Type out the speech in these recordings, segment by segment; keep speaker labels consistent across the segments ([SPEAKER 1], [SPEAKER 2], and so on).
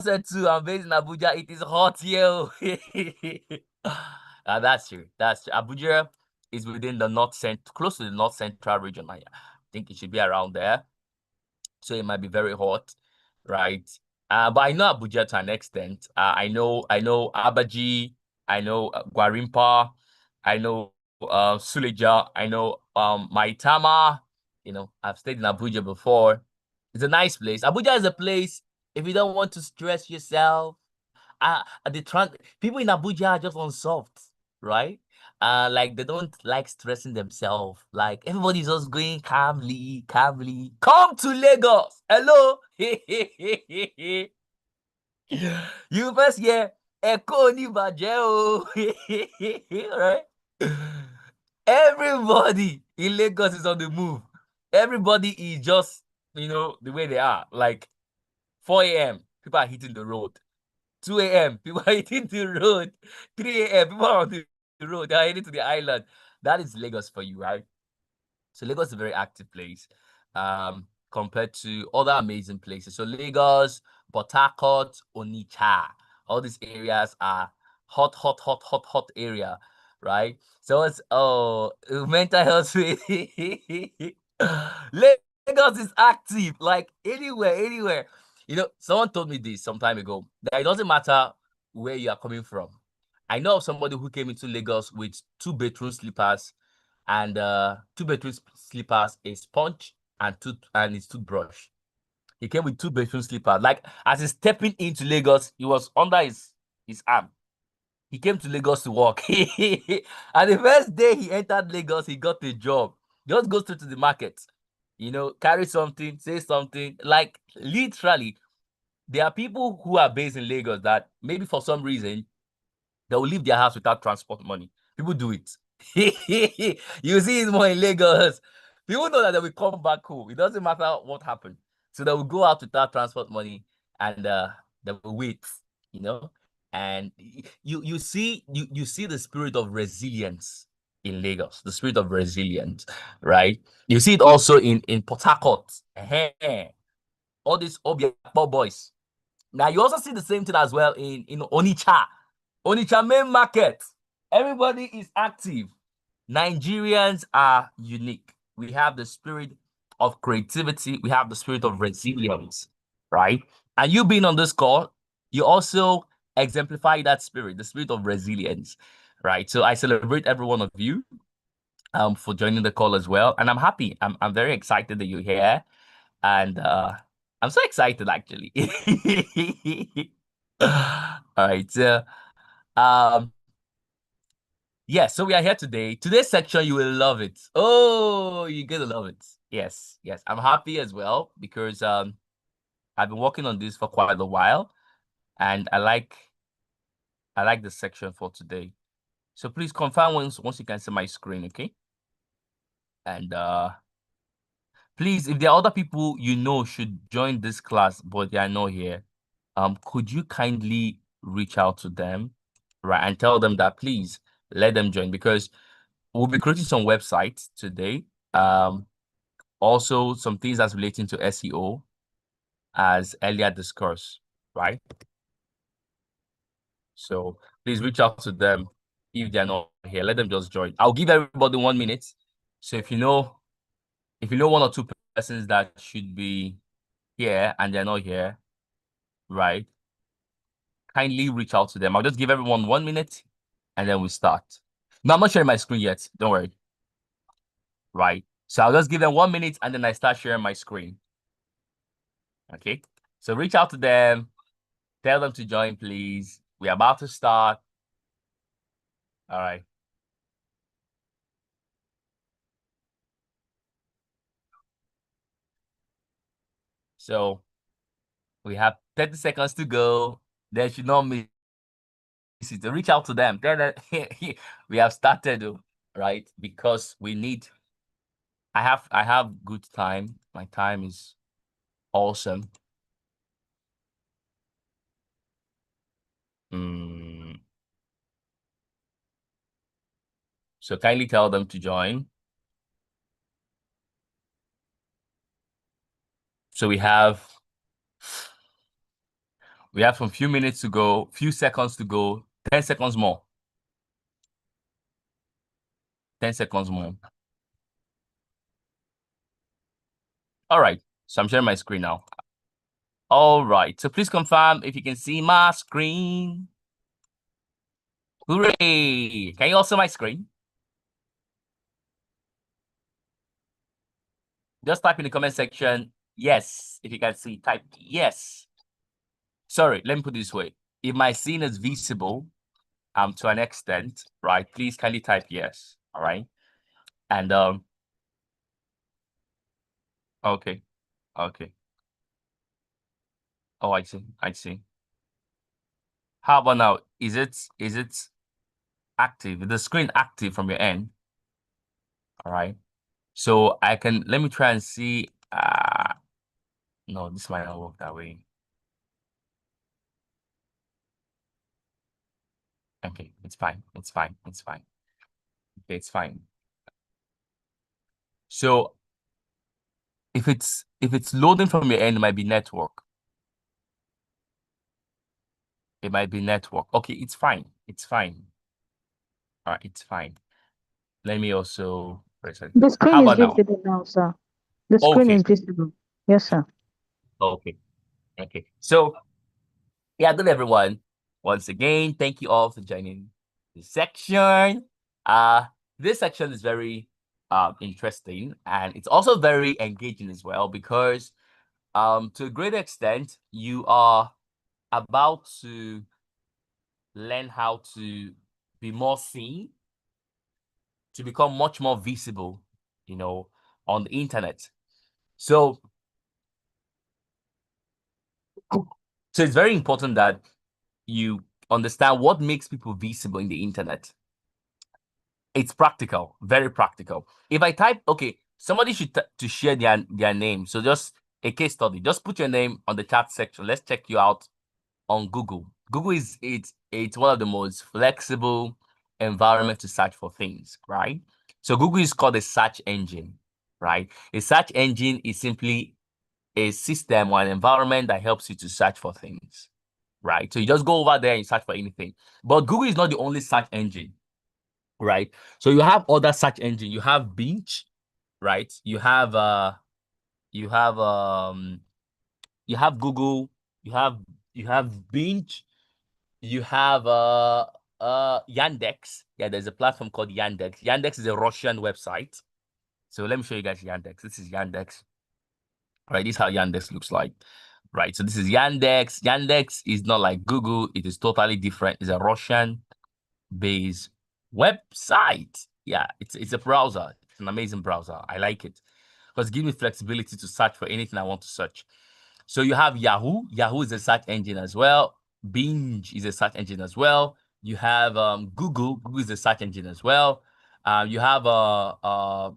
[SPEAKER 1] said too, I'm based in Abuja. It is hot here. That's true. That's true. Abuja is within the north center, close to the north central region. I think it should be around there. So it might be very hot, right? But I know Abuja to an extent. I know Abaji, I know Gwarimpa, I know Suleja, I know Maitama. I've stayed in Abuja before. It's a nice place. Abuja is a place if you don't want to stress yourself. People in Abuja are just unsolved, right? Like they don't like stressing themselves. Like everybody's just going calmly, calmly. Come to Lagos. Hello. You first hear Echo ni baje o. Right? Everybody in Lagos is on the move. Everybody is just, the way they are. Like 4 a.m., people are hitting the road. 2 a.m., people are hitting the road. 3 a.m., people are on the road. They are heading to the island. That is Lagos for you, right? So Lagos is a very active place compared to other amazing places. So Lagos, Port Harcourt, Onitsha, all these areas are hot, hot, hot, hot, hot area, right? So it's mental health. Lagos is active, like anywhere, anywhere. Someone told me this some time ago that it doesn't matter where you are coming from. I know of somebody who came into Lagos with 2 bedroom slippers and 2 bedroom slippers, a sponge, and his toothbrush. He came with 2 bedroom slippers. Like as he's stepping into Lagos, he was under his arm. He came to Lagos to work. And the first day he entered Lagos, he got a job. Just go straight to the market. Carry something, say something. Like literally, there are people who are based in Lagos that maybe for some reason they will leave their house without transport money. People do it. You see it more in Lagos. People know that they will come back home. It doesn't matter what happened. So they will go out without transport money and they will wait, you know. And you see the spirit of resilience in Lagos, the spirit of resilience, right? You see it also in Port Harcourt. All these Obiakpo boys. Now you also see the same thing as well in Onitsha. Onitsha main market. Everybody is active. Nigerians are unique. We have the spirit of creativity. We have the spirit of resilience, right? And you being on this call, you also exemplify that spirit, the spirit of resilience, right? So I celebrate every one of you for joining the call as well. And I'm happy. I'm very excited that you're here. And I'm so excited actually. All right. Um yeah, so we are here today. Today's section, you will love it. Oh, you're gonna love it. Yes, yes. I'm happy as well because I've been working on this for quite a while and I like the section for today. So please confirm once you can see my screen, okay? And please, if there are other people you know should join this class, but they are not here, could you kindly reach out to them, right, and tell them that please let them join because we'll be creating some websites today. Also some things that's relating to SEO as earlier discussed, right? So please reach out to them if they're not here. Let them just join. I'll give everybody 1 minute. So if you know one or two persons that should be here and they're not here, right? Kindly reach out to them. I'll just give everyone 1 minute and then we start. No, I'm not sharing my screen yet. Don't worry. Right. So I'll just give them 1 minute and then I start sharing my screen. Okay. So reach out to them. Tell them to join, please. We're about to start. All right. So we have 30 seconds to go. They should not miss it. Reach out to them. Then we have started, right? Because we need. I have good time. My time is awesome. Mm. So kindly tell them to join. So we have We have some few minutes to go, few seconds to go, 10 seconds more. 10 seconds more. All right. So I'm sharing my screen now. All right. So please confirm if you can see my screen. Hooray! Can you also see my screen? Just type in the comment section, yes. If you can see, type yes. Sorry, let me put it this way. If my scene is visible, to an extent, right, please kindly type yes. All right. And okay. Okay. Oh, I see. I see. How about now? Is it active? Is the screen active from your end? All right. So I can let me try and see. No, this might not work that way. Okay, it's fine. It's fine. It's fine. Okay, it's fine. So if it's loading from your end, it might be network. It might be network. Okay, it's fine. It's fine. All right, it's fine. Let me also press it.
[SPEAKER 2] The
[SPEAKER 1] How
[SPEAKER 2] screen is
[SPEAKER 1] about now?
[SPEAKER 2] visible now, sir. The screen is
[SPEAKER 1] Okay.
[SPEAKER 2] visible. Yes, sir.
[SPEAKER 1] Okay. Okay. So yeah, good everyone. Once again, thank you all for joining this section. Uh, this section is very interesting, and it's also very engaging as well, because to a great extent you are about to learn how to be more seen, to become much more visible, on the internet. So so it's very important that you understand what makes people visible in the internet. It's practical, very practical. If I type, okay, somebody should to share their name. So just a case study. Just put your name on the chat section. Let's check you out on Google. Google it's one of the most flexible environment to search for things, right? So Google is called a search engine, right? A search engine is simply a system or an environment that helps you to search for things, right? So you just go over there and you search for anything. But Google is not the only search engine, right? So you have other search engine. You have Bing, right? You have you have Google, you have Bing, you have Yandex. Yeah, there's a platform called Yandex. Yandex is a Russian website. So let me show you guys Yandex. This is Yandex. Right, this is how Yandex looks like. Right, so this is Yandex. Yandex is not like Google. It is totally different. It's a Russian-based website. Yeah, it's a browser. It's an amazing browser. I like it because it gives me flexibility to search for anything I want to search. So you have Yahoo. Yahoo is a search engine as well. Bing is a search engine as well. You have Google. Google is a search engine as well. You have uh,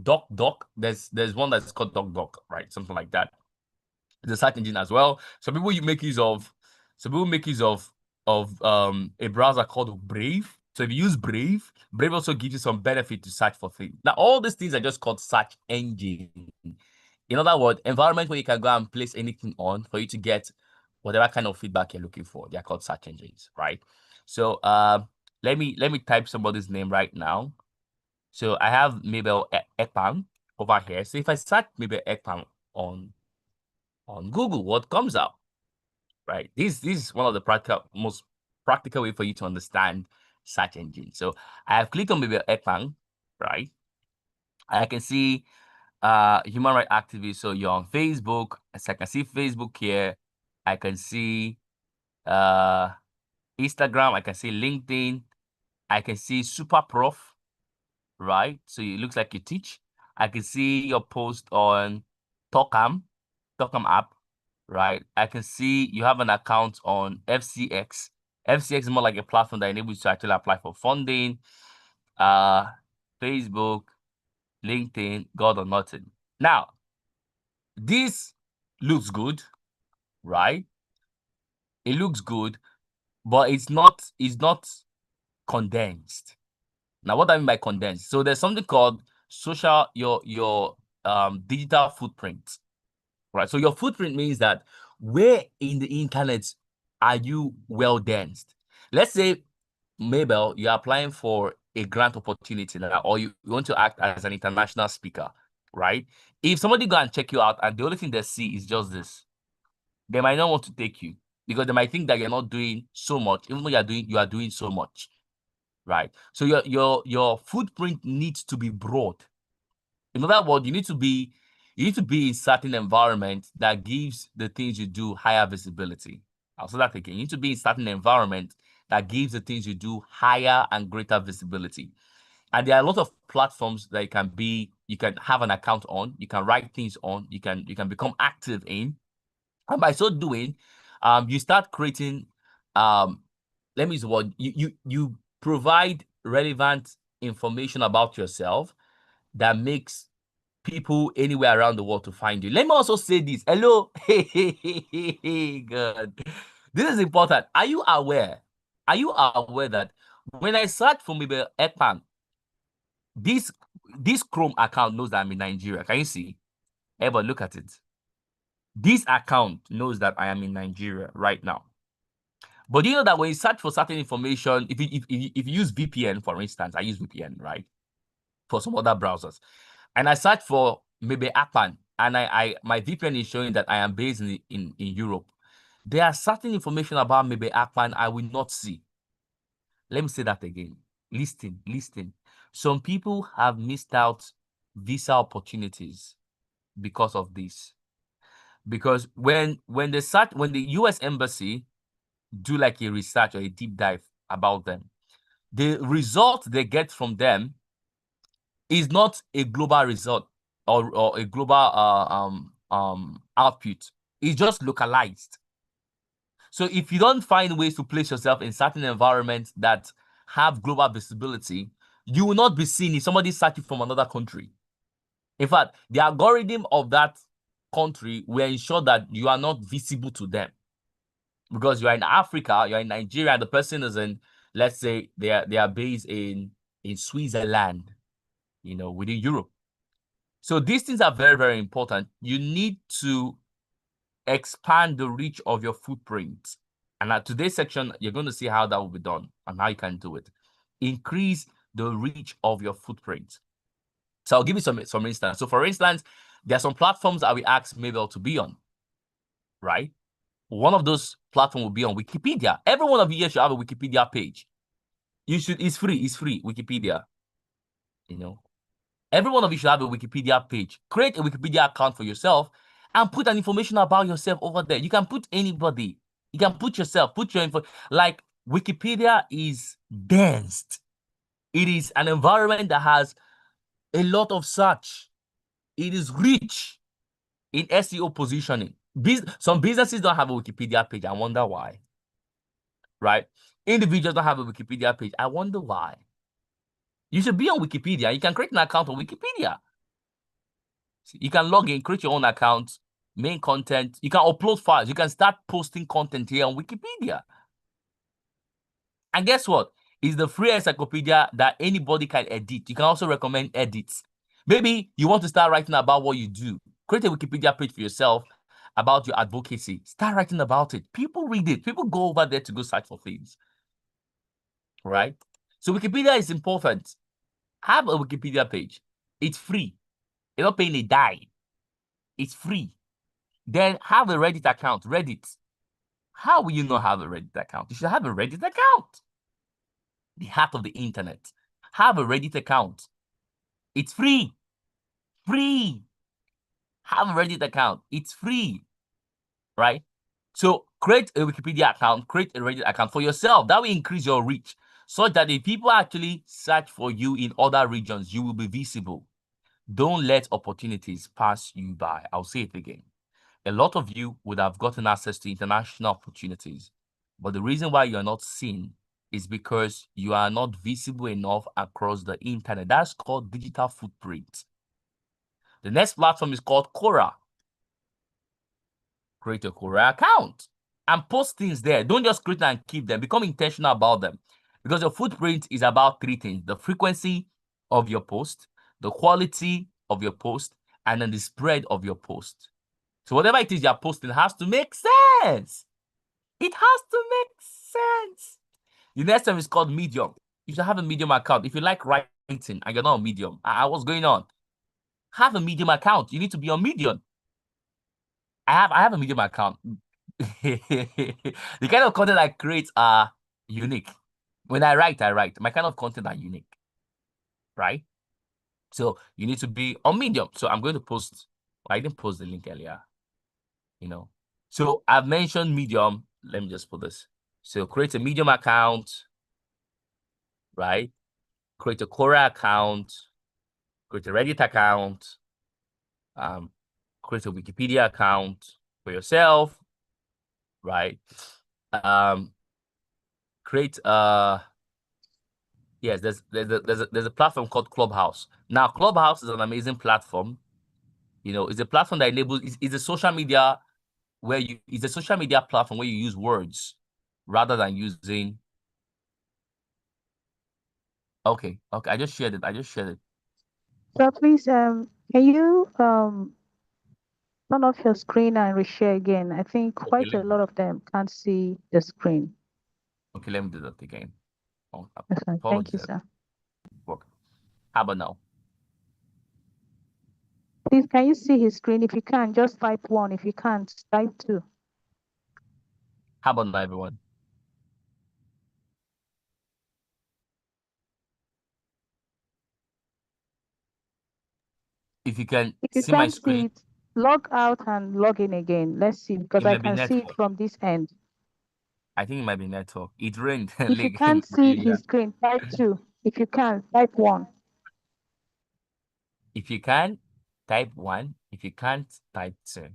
[SPEAKER 1] Doc. There's one that's called Doc, right? Something like that. It's a search engine as well. Some people make use of a browser called Brave. So if you use Brave, Brave also gives you some benefit to search for things. Now, all these things are just called search engine. In other words, environment where you can go and place anything on for you to get whatever kind of feedback you're looking for. They're called search engines, right? So let me type somebody's name right now. So I have Mabel Ekpan over here. So if I search Mabel Ekpan on Google, what comes up, right? This is one of the most practical way for you to understand search engine. So I have clicked on Mabel Ekpan, right? I can see human rights activist. So you're on Facebook. As I can see Facebook here. I can see uh Instagram. I can see LinkedIn. I can see Super Prof, right? So it looks like you teach. I can see your post on Tokam, Tokam app, right? I can see you have an account on FCX. FCX is more like a platform that enables you to actually apply for funding. Uh, Facebook, LinkedIn, God or nothing. Now, this looks good, right? It looks good, but it's not condensed. Now, what I mean by condensed? So there's something called your digital footprint, right? So your footprint means that where in the internet are you well danced? Let's say, Mabel, you're applying for a grant opportunity now, or you want to act as an international speaker, right? If somebody go and check you out and the only thing they see is just this, they might not want to take you because they might think that you're not doing so much, even though you are doing so much, right? So your footprint needs to be broad. In other words, you need to be in certain environment that gives the things you do higher visibility. I'll say that again. You need to be in certain environment that gives the things you do higher and greater visibility. And there are a lot of platforms that you can have an account on, you can write things on, you can become active in. And by so doing, you start creating, let me use the word, you provide relevant information about yourself that makes people anywhere around the world to find you. Let me also say this. Hello. Hey, God. This is important. Are you aware? Are you aware that when I search for maybe Ekpan, this Chrome account knows that I'm in Nigeria. Can you see? Everybody look at it. This account knows that I am in Nigeria right now. But you know that when you search for certain information, if you use VPN, for instance, I use VPN, right? For some other browsers. And I search for maybe Akpan, and my VPN is showing that I am based in Europe. There are certain information about maybe Akpan I will not see. Let me say that again. Listen. Some people have missed out visa opportunities because of this. Because when the US embassy do like a research or a deep dive about them, the result they get from them is not a global result or a global output. It's just localized. So if you don't find ways to place yourself in certain environments that have global visibility, you will not be seen if somebody searching from another country. In fact, the algorithm of that country will ensure that you are not visible to them. Because you are in Africa, you're in Nigeria, and the person is in, let's say they are based in Switzerland, within Europe. So these things are very, very important. You need to expand the reach of your footprint. And at today's section, you're going to see how that will be done and how you can do it. Increase the reach of your footprint. So I'll give you some instance. So for instance, there are some platforms that we ask Mabel to be on, right? One of those platforms will be on Wikipedia. Every one of you here should have a Wikipedia page. It's free, Wikipedia. Every one of you should have a Wikipedia page. Create a Wikipedia account for yourself and put an information about yourself over there. You can put anybody. You can put yourself, put your info. Like Wikipedia is dense. It is an environment that has a lot of search. It is rich in SEO positioning. Some businesses don't have a Wikipedia page. I wonder why. Right? Individuals don't have a Wikipedia page. I wonder why. You should be on Wikipedia. You can create an account on Wikipedia. You can log in, create your own account, main content. You can upload files. You can start posting content here on Wikipedia. And guess what? It's the free encyclopedia that anybody can edit. You can also recommend edits. Maybe you want to start writing about what you do. Create a Wikipedia page for yourself about your advocacy. Start writing about it. People read it. People go over there to go search for things. Right? So Wikipedia is important. Have a Wikipedia page. It's free. You're not paying a dime. It's free. Then have a Reddit account. Reddit. How will you not have a Reddit account? You should have a Reddit account. The heart of the internet. Have a Reddit account. It's free. Free. Have a Reddit account. It's free. Right? So create a Wikipedia account, create a Reddit account for yourself. That will increase your reach such that if people actually search for you in other regions, you will be visible. Don't let opportunities pass you by. I'll say it again. A lot of you would have gotten access to international opportunities, but the reason why you're not seen is because you are not visible enough across the internet. That's called digital footprint. The next platform is called Quora. Create a Quora account and post things there. Don't just create and keep them. Become intentional about them, because your footprint is about three things: the frequency of your post, the quality of your post, and then the spread of your post. So whatever it is you're posting has to make sense. It has to make sense. The next time is called Medium. You should have a Medium account. If you like writing and you're not on Medium, what's going on? Have a Medium account. You need to be on Medium. I have a Medium account. The kind of content I create are unique. When I write. My kind of content are unique, right? So you need to be on Medium. So I'm going to post. I didn't post the link earlier, So I've mentioned Medium. Let me just put this. So create a Medium account, right? Create a Quora account, create a Reddit account, create a Wikipedia account for yourself, right? Create yes, there's a platform called Clubhouse. Now, Clubhouse is an amazing platform. It's a platform that enables it's a social media it's a social media platform where you use words rather than using. Okay, I just shared it.
[SPEAKER 2] So please, can you turn off your screen and reshare again? I think
[SPEAKER 1] Okay,
[SPEAKER 2] quite a lot of them can't see the screen.
[SPEAKER 1] let me do that again.
[SPEAKER 2] Okay, thank you,
[SPEAKER 1] Apologies.
[SPEAKER 2] sir.
[SPEAKER 1] How about now?
[SPEAKER 2] Please, can you see his screen? If you can, just type 1. If you can't, type 2.
[SPEAKER 1] How about now, everyone? If you can
[SPEAKER 2] If you
[SPEAKER 1] see my
[SPEAKER 2] can't see
[SPEAKER 1] screen,
[SPEAKER 2] it, log out and log in again. Let's see, because
[SPEAKER 1] it
[SPEAKER 2] I
[SPEAKER 1] might be
[SPEAKER 2] can see it
[SPEAKER 1] network.
[SPEAKER 2] from this end.
[SPEAKER 1] I think it might be network. It rained
[SPEAKER 2] If you
[SPEAKER 1] like in
[SPEAKER 2] can't
[SPEAKER 1] my
[SPEAKER 2] see
[SPEAKER 1] area.
[SPEAKER 2] his screen, type 2. If you can, type 1.
[SPEAKER 1] If you can, type 1. If you can't, type 2.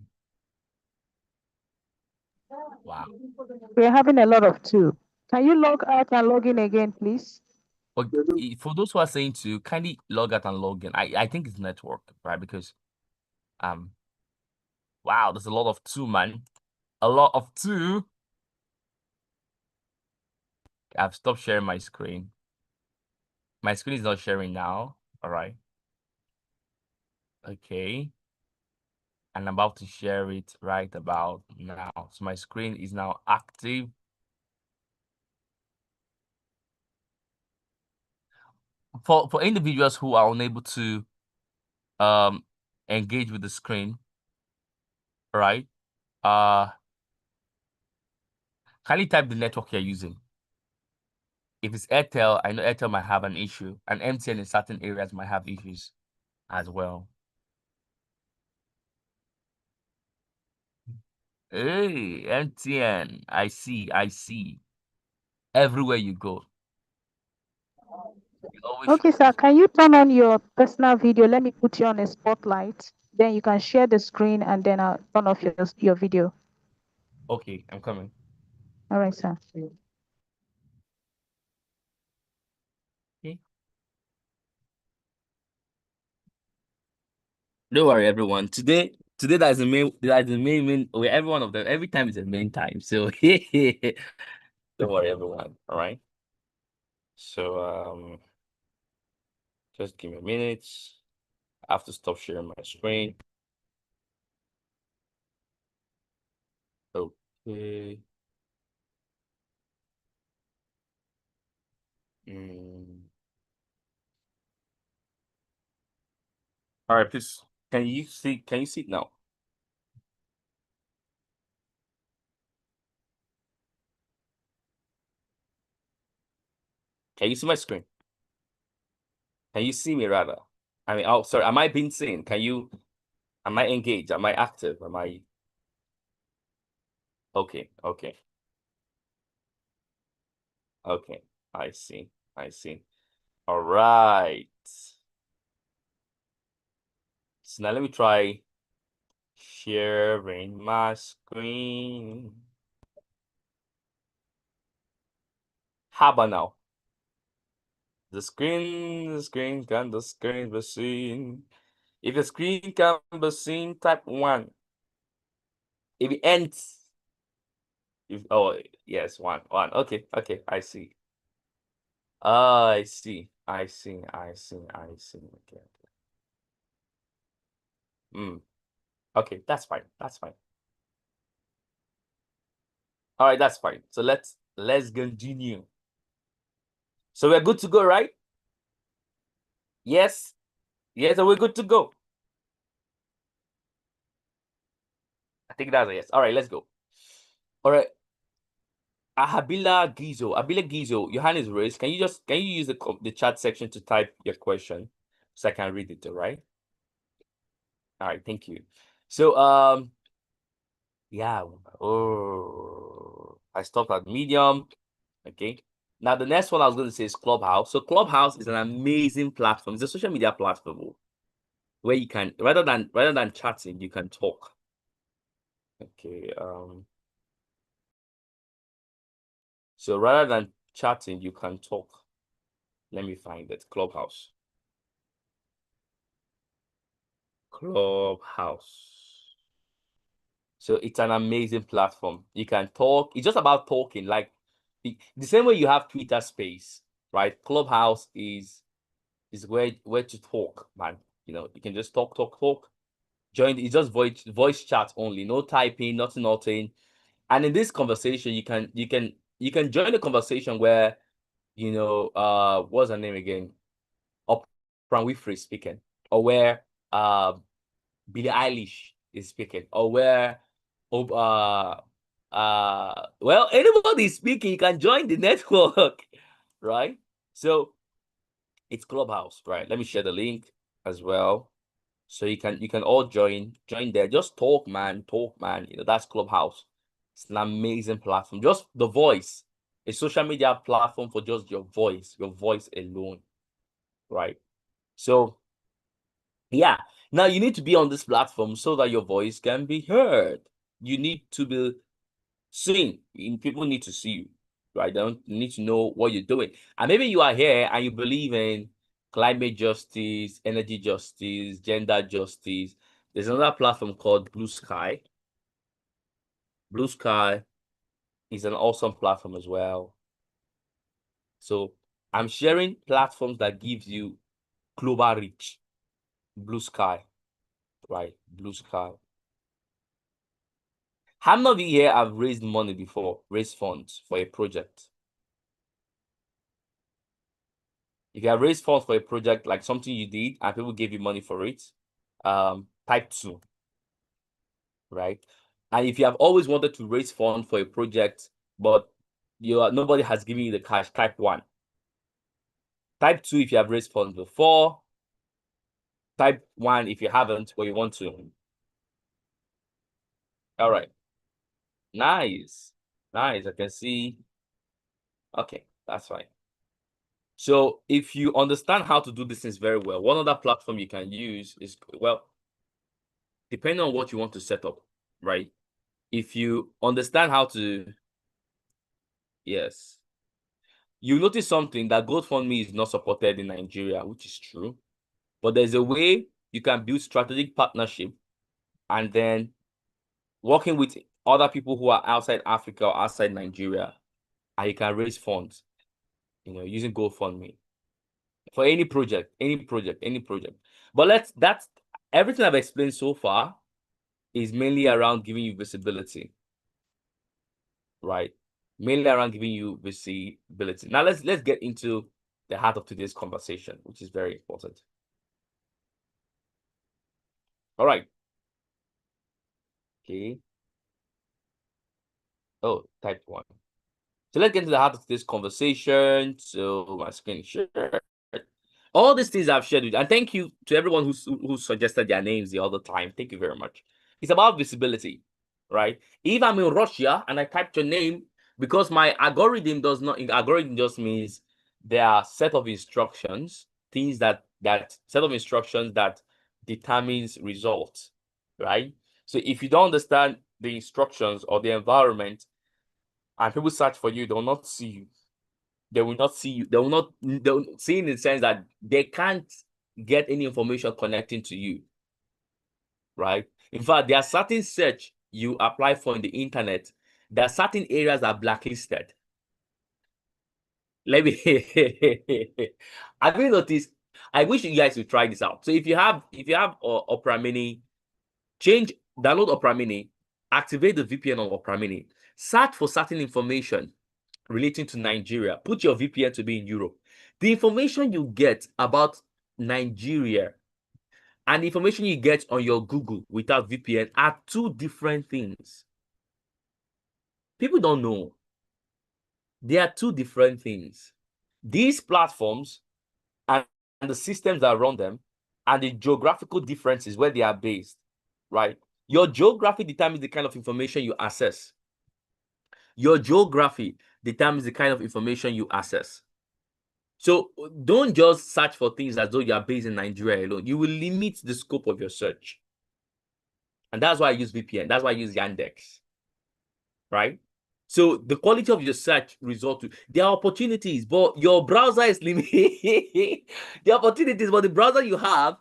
[SPEAKER 1] Wow.
[SPEAKER 2] We're having a lot of 2. Can you log out and log in again, please?
[SPEAKER 1] But for those who are saying to kindly log out and log in, I think it's network, right? Because wow, there's a lot of 2, man. A lot of 2. I've stopped sharing my screen. My screen is not sharing now. All right. Okay. And I'm about to share it right about now. So my screen is now active. For individuals who are unable to engage with the screen, right? Kindly type the network you're using. If it's Airtel, I know Airtel might have an issue, and MTN in certain areas might have issues as well. Hey, MTN, I see. Everywhere you go, you always
[SPEAKER 2] Okay, sir. Can you turn on your personal video? Let me put you on a spotlight. Then you can share the screen and then I'll turn off your video.
[SPEAKER 1] Okay, I'm coming.
[SPEAKER 2] All right, sir.
[SPEAKER 1] Okay. Don't worry, everyone. Today that's the main. Where every one of them, every time is the main time. So don't worry, everyone. All right. So just give me a minute. I have to stop sharing my screen. Okay. All right, please. Can you see it now? Can you see my screen? Can you see me rather? I mean, oh, sorry. Am I being seen? Am I engaged? Am I active? Am I okay? Okay. I see. All right. So now let me try sharing my screen. How about now? The screen can the screen be seen? If the screen can be seen, type 1. If it ends, oh yes, 1. Okay, I see. I see. Okay. Okay, that's fine. That's fine. All right, that's fine. So let's continue. So we're good to go, right? Yes. Yes, so we're good to go. I think that's a yes. All right, let's go. All right. Abila Gizo, your hand is raised. Can you use the chat section to type your question so I can read it, all right? All right, thank you. So yeah, I stopped at medium. Okay. Now the next one I was going to say is Clubhouse. So Clubhouse is an amazing platform. It's a social media platform where you can rather than chatting, you can talk. Okay. So rather than chatting, you can talk. Let me find it. Clubhouse. Clubhouse. So it's an amazing platform. You can talk. It's just about talking. Like the same way you have Twitter Space, right? Clubhouse is where to talk, man. You know, you can just talk. Join. It's just voice chat only. No typing. Nothing. And in this conversation, you can join the conversation where what's her name again? Oprah Winfrey speaking, or where Billie Eilish is speaking, or where well, anybody is speaking, you can join the network, right? So it's Clubhouse, right? Let me share the link as well. So you can all join there. Just talk, man. You know, that's Clubhouse. It's an amazing platform. Just the voice, a social media platform for just your voice alone, right? So yeah. Now you need to be on this platform so that your voice can be heard. You need to be seen. People need to see you, right? They don't need to know what you're doing. And maybe you are here and you believe in climate justice, energy justice, gender justice. There's another platform called Blue Sky. Blue Sky is an awesome platform as well. So I'm sharing platforms that gives you global reach. Blue Sky, right? Blue Sky. How many of you here have raised money before, raised funds for a project? If you have raised funds for a project, like something you did and people gave you money for it, type 2, right? And if you have always wanted to raise funds for a project, but nobody has given you the cash, type 1. Type 2 if you have raised funds before. Type 1 if you haven't, but you want to. All right. Nice. Nice. I can see. Okay, that's fine. So if you understand how to do these things very well, one other platform you can use is, well, depending on what you want to set up, right? If you understand how to, yes, you notice something that GoFundMe is not supported in Nigeria, which is true. But there's a way you can build strategic partnership and then working with other people who are outside Africa or outside Nigeria, and you can raise funds, using GoFundMe for any project. But that's everything I've explained so far is mainly around giving you visibility, right? Mainly around giving you visibility. Now let's get into the heart of today's conversation, which is very important. All right. Okay. Oh, type 1. So let's get into the heart of this conversation. So my screen share. All these things I've shared with you, and thank you to everyone who suggested their names the other time. Thank you very much. It's about visibility, right? If I'm in Russia and I typed your name, because my algorithm does not, algorithm just means there are set of instructions, things that set of instructions that determines results, right? So if you don't understand the instructions or the environment, and people search for you, they will not see you. They will not see you. They'll see in the sense that they can't get any information connecting to you, right? In fact, there are certain search you apply for in the internet. There are certain areas that are blacklisted. Let me. Have you noticed? I wish you guys would try this out. So if you have Opera Mini, change download Opera Mini, activate the VPN on Opera Mini, search for certain information relating to Nigeria. Put your VPN to be in Europe. The information you get about Nigeria and the information you get on your Google without VPN are two different things. People don't know. They are two different things. These platforms and the systems that run them and the geographical differences where they are based, right? Your geography determines the kind of information you access. Your geography determines the kind of information you access. So don't just search for things as though you are based in Nigeria alone. You will limit the scope of your search. And that's why I use VPN. That's why I use Yandex, right? So the quality of your search result, there are opportunities, but your browser is limited. The opportunities, but the browser you have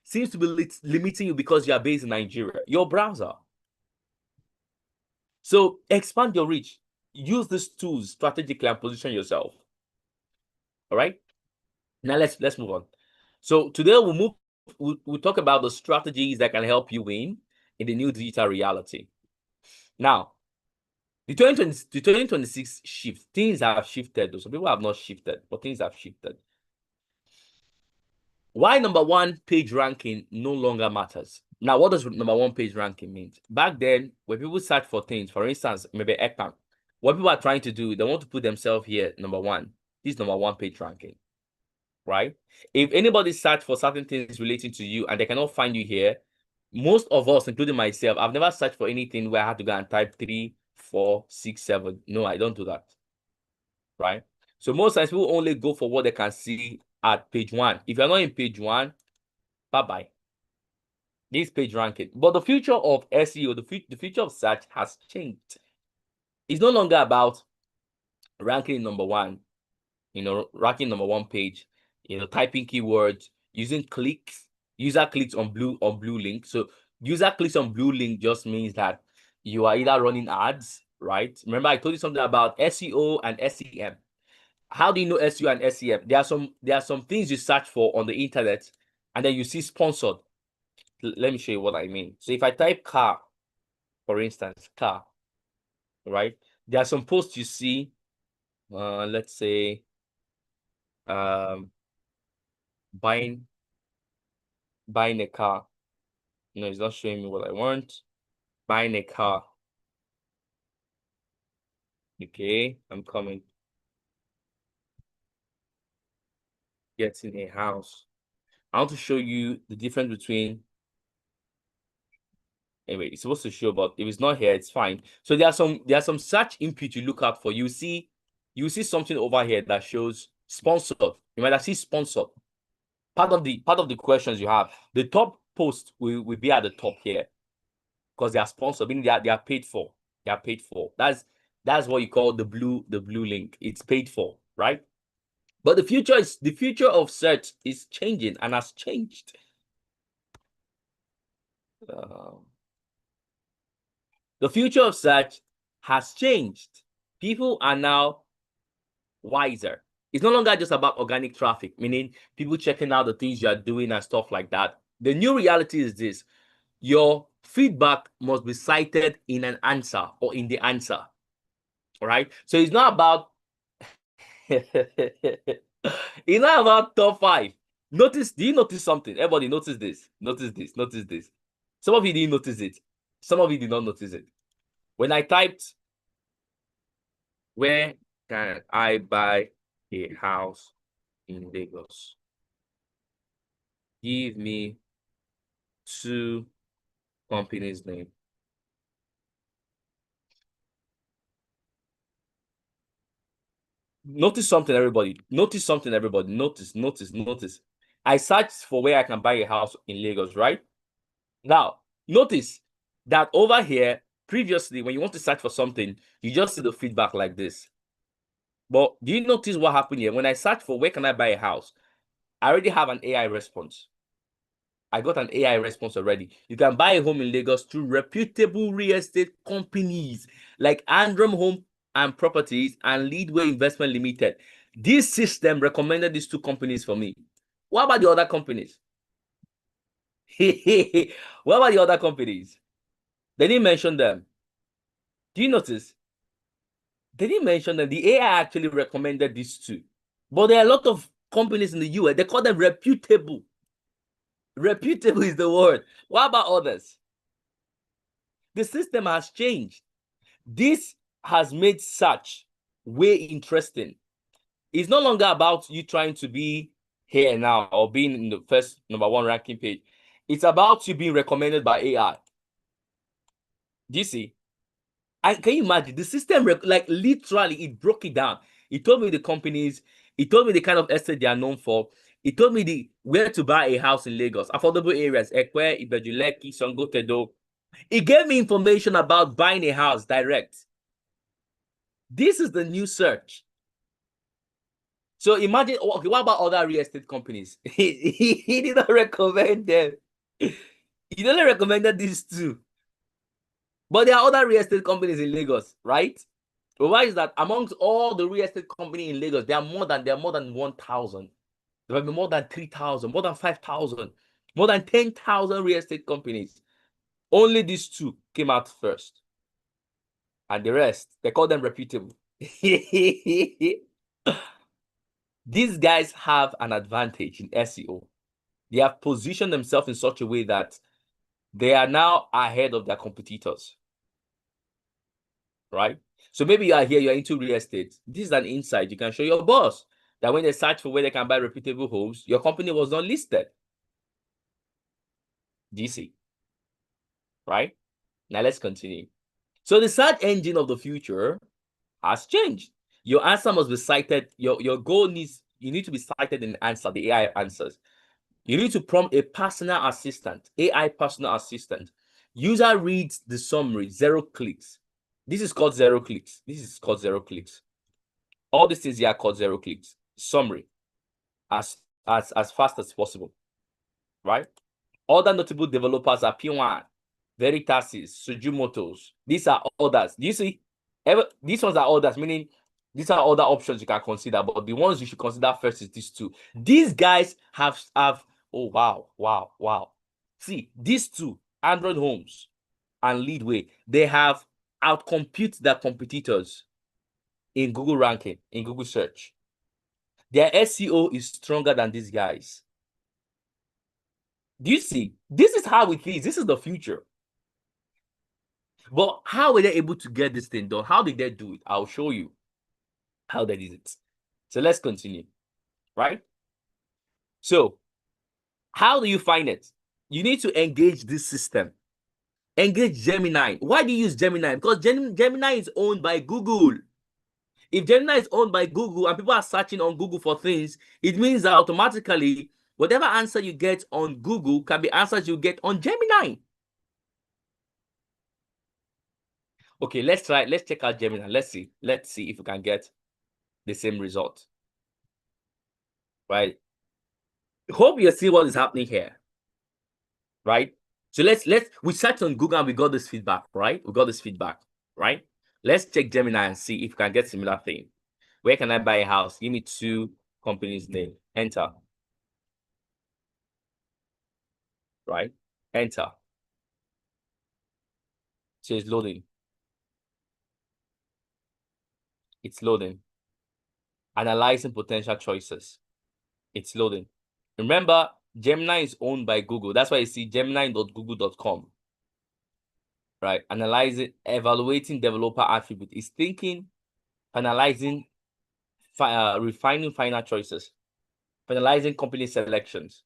[SPEAKER 1] seems to be limiting you because you are based in Nigeria. Your browser. So expand your reach. Use these tools strategically and position yourself. All right. Now let's move on. So today we'll talk about the strategies that can help you win in the new digital reality. Now, the 2026 shift, things have shifted. Though. Some people have not shifted, but things have shifted. Why number one page ranking no longer matters? Now, what does number one page ranking mean? Back then, when people search for things, for instance, maybe ECAM, what people are trying to do, they want to put themselves here, number one. This is number one page ranking, right? If anybody search for certain things relating to you and they cannot find you here, most of us, including myself, I've never searched for anything where I had to go and type 3, 4, 6, 7. No, I don't do that, right? So most times people only go for what they can see at page one. If you're not in page one, bye-bye. This page ranking. But the future of SEO, the future of search has changed. It's no longer about ranking number one, ranking number one page, typing keywords, using clicks, user clicks on blue link. So user clicks on blue link just means that you are either running ads, right? Remember, I told you something about SEO and SEM. How do you know SEO and SEM? There are some things you search for on the internet, and then you see sponsored. Let me show you what I mean. So if I type car, for instance, car, right? There are some posts you see, let's say, buying a car. No, it's not showing me what I want. Buying a car. Okay, I'm coming. Getting a house. I want to show you the difference between. Anyway, it's supposed to show, but if it's not here, it's fine. So there are some search input you look out for. You see something over here that shows sponsored. You might have seen sponsored. Part of the questions you have, the top post will be at the top here because they are sponsored, meaning they are paid for. They are paid for. That's what you call the blue link. It's paid for, right? But the future of search is changing and has changed. The future of search has changed. People are now wiser. It's no longer just about organic traffic, meaning people checking out the things you are doing and stuff like that. The new reality is this: your feedback must be cited in an answer or in the answer. All right. So it's not about it's not about top 5. Do you notice something? Everybody notice this. Notice this. Notice this. Some of you didn't notice it. Some of you did not notice it. When I typed, where can I buy a house in Lagos? Give me 2 companies' name. Notice something, everybody. Notice something, everybody. Notice. I searched for where I can buy a house in Lagos, right? Now, notice that over here, previously, when you want to search for something, you just see the feedback like this. But do you notice what happened here? When I search for where can I buy a house, I already have an AI response. I got an AI response already. You can buy a home in Lagos through reputable real estate companies like Androm Home and Properties and Leadway Investment Limited. This system recommended these 2 companies for me. What about the other companies? What about the other companies? They didn't mention them. Do you notice? They didn't mention them. The AI actually recommended these two. But there are a lot of companies in the US, they call them reputable. Reputable is the word. What about others? The system has changed. This has made search way interesting. It's no longer about you trying to be here now or being in the first #1 ranking page. It's about you being recommended by AI. Do you see? And can you imagine the system, like literally, it broke it down. It told me the companies, it told me the kind of estate they are known for. It told me where to buy a house in Lagos, affordable areas, Ekwe, Ibejuleki, Songotedo. It gave me information about buying a house direct. This is the new search. So imagine, okay, what about other real estate companies? He did not recommend them. He only recommended these two. But there are other real estate companies in Lagos, right? But why is that? Amongst all the real estate companies in Lagos, there are more than 1,000. There might be more than 3,000, more than 5,000, more than 10,000 real estate companies. Only these two came out first. And the rest, they call them reputable. These guys have an advantage in SEO. They have positioned themselves in such a way that they are now ahead of their competitors. Right? So maybe you are here, you're into real estate. This is an insight you can show your boss that when they search for where they can buy reputable homes, your company was not listed. DC. Right? Now let's continue. So the search engine of the future has changed. Your answer must be cited. Your goal needs, you need to be cited in the answer, the AI answers. You need to prompt a personal assistant, AI personal assistant. User reads the summary, 0 clicks. This is called 0 clicks. This is called 0 clicks. All these things here are called 0 clicks. Summary, as fast as possible, right? Other notable developers are P1, Veritasis, Sujimotos. These are others. Do you see? These ones are others, meaning these are other options you can consider, but the ones you should consider first is these two. These guys have oh wow. See, these two, Android Homes and Leadway, they have outcompete their competitors in Google ranking, in Google search. Their SEO is stronger than these guys. Do you see? This is how it is. This is the future. But how were they able to get this thing done? How did they do it? I'll show you how they did it. So let's continue, right? So how do you find it? You need to engage this system. Engage Gemini. Why do you use Gemini? Because Gemini is owned by Google. If Gemini is owned by Google and people are searching on Google for things, it means that automatically whatever answer you get on Google can be answers you get on Gemini. Okay, let's try. Let's check out Gemini. Let's see if we can get the same result. Right? Hope you see what is happening here. Right? So we searched on Google and we got this feedback, right? We got this feedback, right? Let's check Gemini and see if we can get similar thing. Where can I buy a house? Give me 2 companies' name. Enter. Right? Enter. So it's loading. It's loading. Analyzing potential choices. It's loading. Remember, Gemini is owned by Google. That's why you see gemini.google.com. Right? Analyzing, evaluating developer attribute. It's thinking, analyzing, refining final choices, finalizing company selections.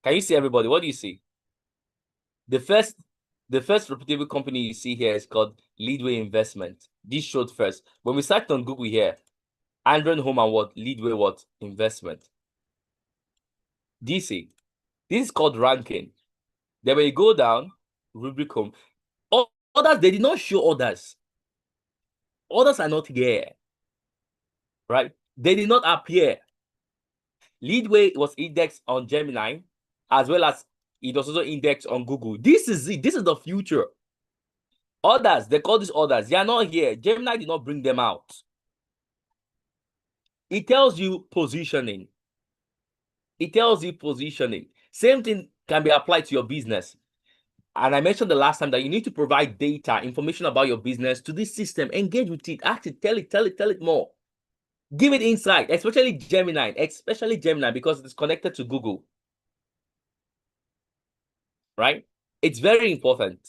[SPEAKER 1] Can you see everybody? What do you see? The first reputable company you see here is called Leadway Investment. This showed first. When we searched on Google here, Android Home and what? Leadway what? Investment. DC. This is called ranking. Then when you go down, rubric home. Others, they did not show others. Others are not here. Right? They did not appear. Leadway was indexed on Gemini, as well as it was also indexed on Google. This is it. This is the future. Others, they call these others. They are not here. Gemini did not bring them out. It tells you positioning. It tells you positioning. Same thing can be applied to your business. And I mentioned the last time that you need to provide data, information about your business to this system. Engage with it, ask it, tell it more. Give it insight, especially Gemini, because it's connected to Google. Right? It's very important.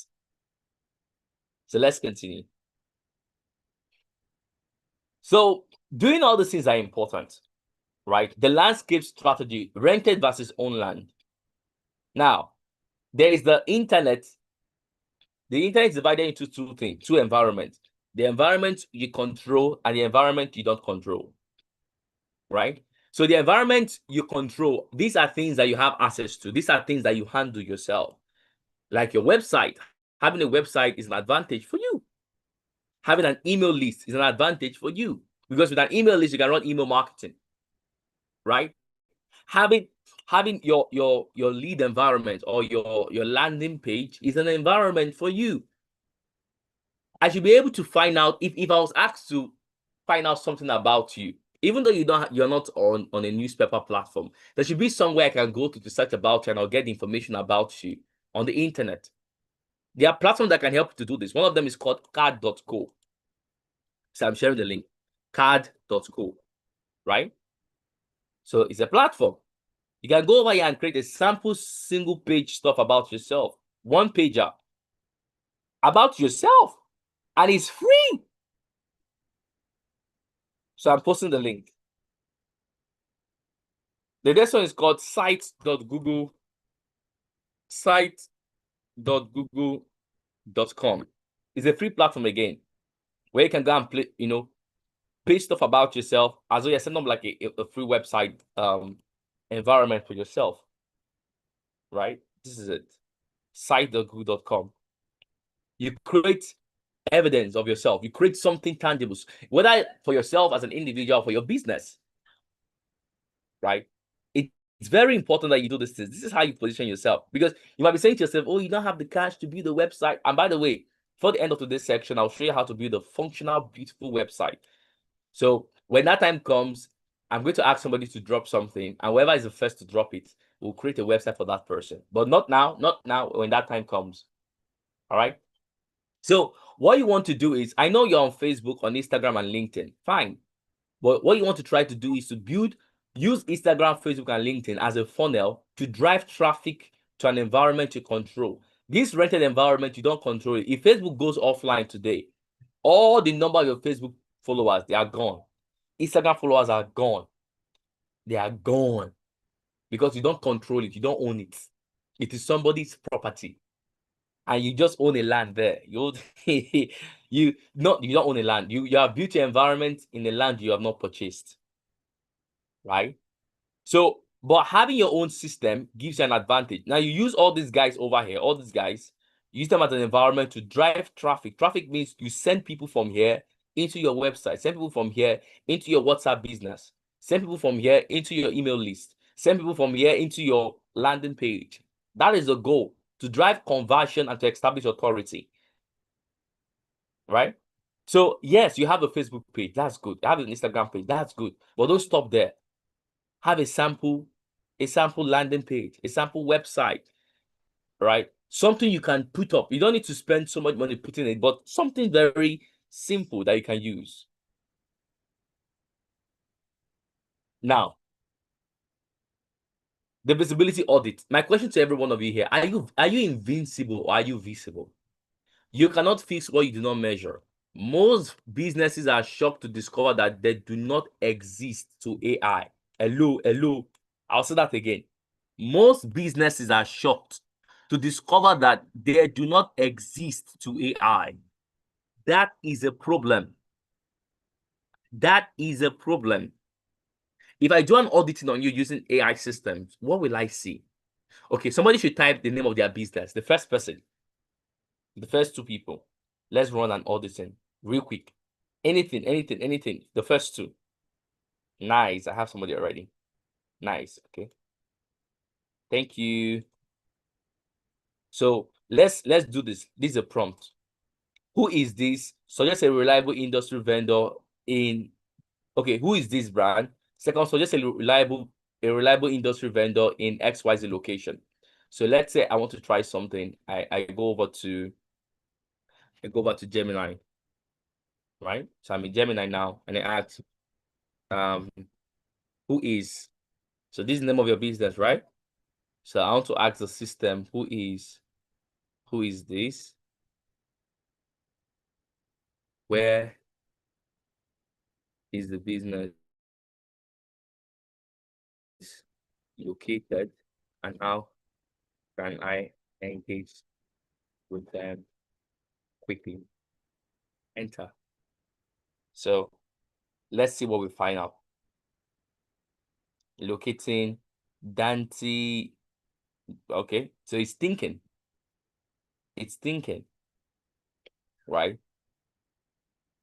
[SPEAKER 1] So let's continue. So doing all these things are important, right? The landscape strategy, rented versus owned land. Now, there is the internet. The internet is divided into two environments. The environment you control and the environment you don't control, right? So the environment you control, these are things that you have access to. These are things that you handle yourself. Like your website. Having a website is an advantage for you. Having an email list is an advantage for you. Because with an email list, you can run email marketing, right? Having your lead environment or your landing page is an environment for you. I should be able to find out if I was asked to find out something about you, even though you're not on a newspaper platform, there should be somewhere I can go to search about you and I'll get information about you on the internet. There are platforms that can help you to do this. One of them is called card.co. So I'm sharing the link, card.co, right? So it's a platform. You can go over here and create a sample single page stuff about yourself, one pager about yourself, and it's free. So I'm posting the link. The next one is called site.google.com. It's a free platform again, where you can go and play, page stuff about yourself as though you're setting up like a free website environment for yourself. Right? This is it. Site.google.com. You create evidence of yourself. You create something tangible, whether for yourself as an individual or for your business. Right? It's very important that you do this. This is how you position yourself, because you might be saying to yourself, oh, you don't have the cash to build a website. And by the way, for the end of today's section, I'll show you how to build a functional, beautiful website. So when that time comes, I'm going to ask somebody to drop something, and whoever is the first to drop it, we'll create a website for that person. But not now, when that time comes. All right. So what you want to do is, I know you're on Facebook, on Instagram, and LinkedIn. Fine. But what you want to try to do is to use Instagram, Facebook, and LinkedIn as a funnel to drive traffic to an environment you control. This rented environment, you don't control it. If Facebook goes offline today, all the number of your Facebook followers, they are gone. Instagram followers are gone. They are gone because you don't control it. You don't own it. It is somebody's property, and you just own a land there. You don't own a land. You have built your environment in a land you have not purchased, right? So, but having your own system gives you an advantage. Now you use all these guys over here. All these guys, use them as an environment to drive traffic. Traffic means you send people from here into your website, send people from here into your WhatsApp business, send people from here into your email list, send people from here into your landing page. That is the goal, to drive conversion and to establish authority, right? So yes, you have a Facebook page, that's good. You have an Instagram page, that's good. But don't stop there. Have a sample landing page, a sample website, right? Something you can put up. You don't need to spend so much money putting it, but something very simple that you can use. Now, the visibility audit. My question to every one of you here, are you invincible or are you visible? You cannot fix what you do not measure. Most businesses are shocked to discover that they do not exist to AI. Hello. I'll say that again. Most businesses are shocked to discover that they do not exist to AI. That is a problem. That is a problem. If I do an auditing on you using AI systems, what will I see? Okay, somebody should type the name of their business. The first person, the first two people. Let's run an auditing real quick. Anything. The first two. Nice. I have somebody already. Nice. Okay. Thank you. So let's do this. This is a prompt. Who is this? Suggest a reliable industry vendor in. Okay, who is this brand? Second, suggest a reliable industry vendor in XYZ location. So let's say I want to try something. I go over to Gemini, right? So I'm in Gemini now, and I ask, who is, so this is the name of your business, right? So I want to ask the system, who is this? Where is the business located, and how can I engage with them quickly? Enter. So let's see what we find out. Locating Dante. Okay, so it's thinking, right?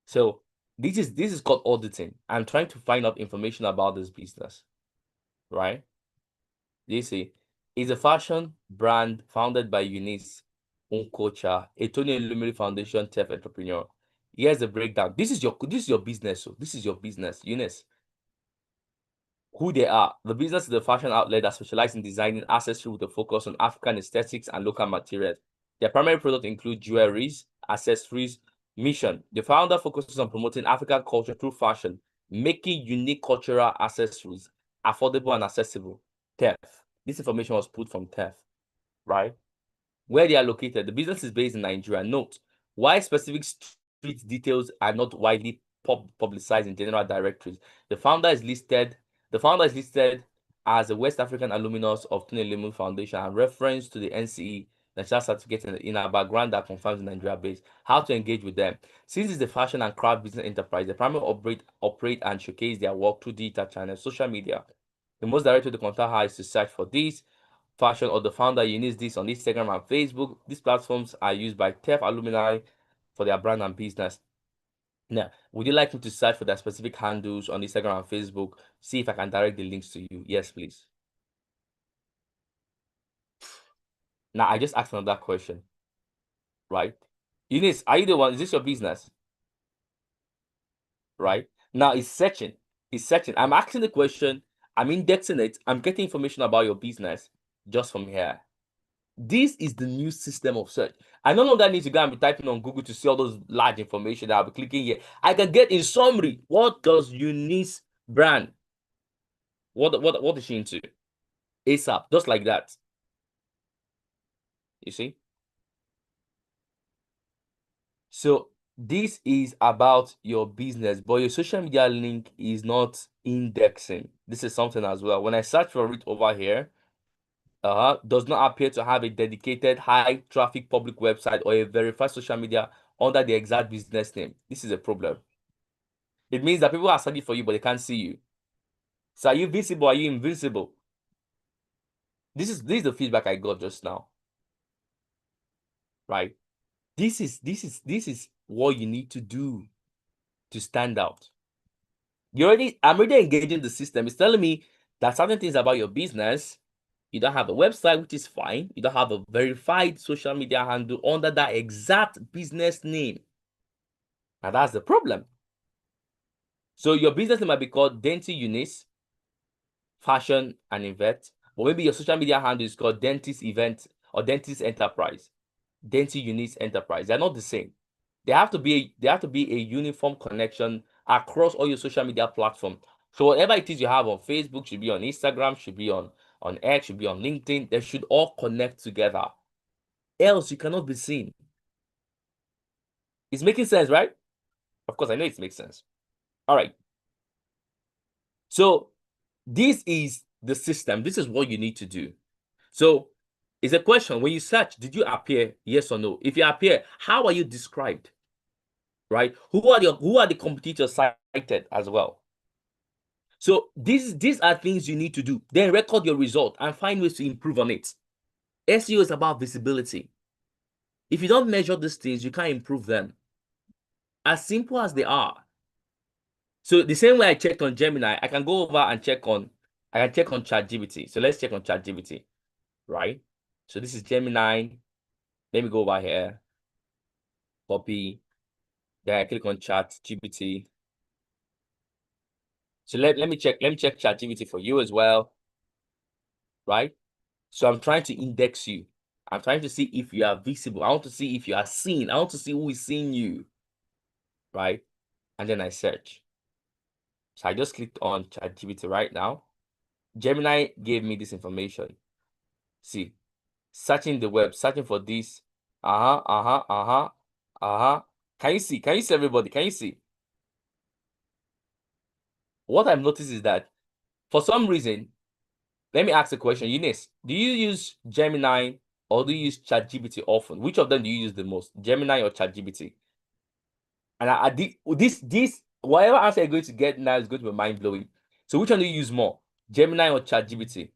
[SPEAKER 1] So this is called auditing. I'm trying to find out information about this business, right? You see, it's a fashion brand founded by Eunice Unkocha, a Tony Lumiri Foundation tech entrepreneur. Here's the breakdown. This is your business. So this is your business, Eunice. Who they are. The business is a fashion outlet that specializes in designing accessories with a focus on African aesthetics and local materials. Their primary product include jewelries, accessories. Mission: the founder focuses on promoting African culture through fashion, making unique cultural accessories affordable and accessible. TEF. This information was put from TEF, right? Where they are located. The business is based in Nigeria. Note, why specific street details are not widely publicized in general directories. The founder is listed as a West African alumnus of Tunelemu Foundation and reference to the NCE National Certificate in our background that confirms Nigeria base. How to engage with them. Since it's the fashion and craft business enterprise, they primarily operate and showcase their work through digital channels, social media. The most direct way to contact her is to search for this fashion or the founder. You need this on Instagram and Facebook. These platforms are used by TEF alumni for their brand and business. Now, would you like me to search for their specific handles on Instagram and Facebook? See if I can direct the links to you. Yes, please. Now, I just asked another question, right? Eunice, are you the one? Is this your business? Right? Now, it's searching. I'm asking the question. I'm indexing it. I'm getting information about your business just from here. This is the new system of search. I no longer need to go and be typing on Google to see all those large information that I'll be clicking here. I can get in summary, what does Eunice brand? What is she into? ASAP, just like that. You see? So this is about your business, but your social media link is not indexing. This is something as well. When I search for it over here, does not appear to have a dedicated high traffic public website or a verified social media under the exact business name. This is a problem. It means that people are searching for you, but they can't see you. So are you visible? Are you invisible? This is the feedback I got just now. Right? This is what you need to do to stand out. I'm already engaging the system. It's telling me that certain things about your business. You don't have a website, which is fine. You don't have a verified social media handle under that exact business name. Now that's the problem. So your business name might be called Denti Eunice Fashion and Event, or maybe your social media handle is called Dentist Event or Dentist Enterprise, Denti Eunice Enterprise. They're not the same. There have to be a uniform connection across all your social media platforms. So whatever it is you have on Facebook should be on Instagram, should be on X, should be on LinkedIn. They should all connect together. Else you cannot be seen. It's making sense, right? Of course, I know it makes sense. All right. So this is the system. This is what you need to do. So it's a question. When you search, did you appear? Yes or no? If you appear, how are you described? Right? Who are the competitors cited as well? So these are things you need to do. Then record your result and find ways to improve on it. SEO is about visibility. If you don't measure these things, you can't improve them. As simple as they are. So the same way I checked on Gemini, I can go over and check on ChatGPT. So let's check on ChatGPT, right? So this is Gemini. Let me go over here, copy. Then I click on ChatGPT. So let me check ChatGPT for you as well, right? So I'm trying to index you. I'm trying to see if you are visible. I want to see if you are seen. I want to see who is seeing you, right? And then I search. So I just clicked on ChatGPT right now. Gemini gave me this information. See, searching the web, searching for this. Can you see? Can you see, everybody? Can you see? What I've noticed is that for some reason, let me ask a question. Eunice, do you use Gemini or do you use ChatGPT often? Which of them do you use the most, Gemini or ChatGPT? And this whatever answer you're going to get now is going to be mind blowing. So which one do you use more, Gemini or ChatGPT?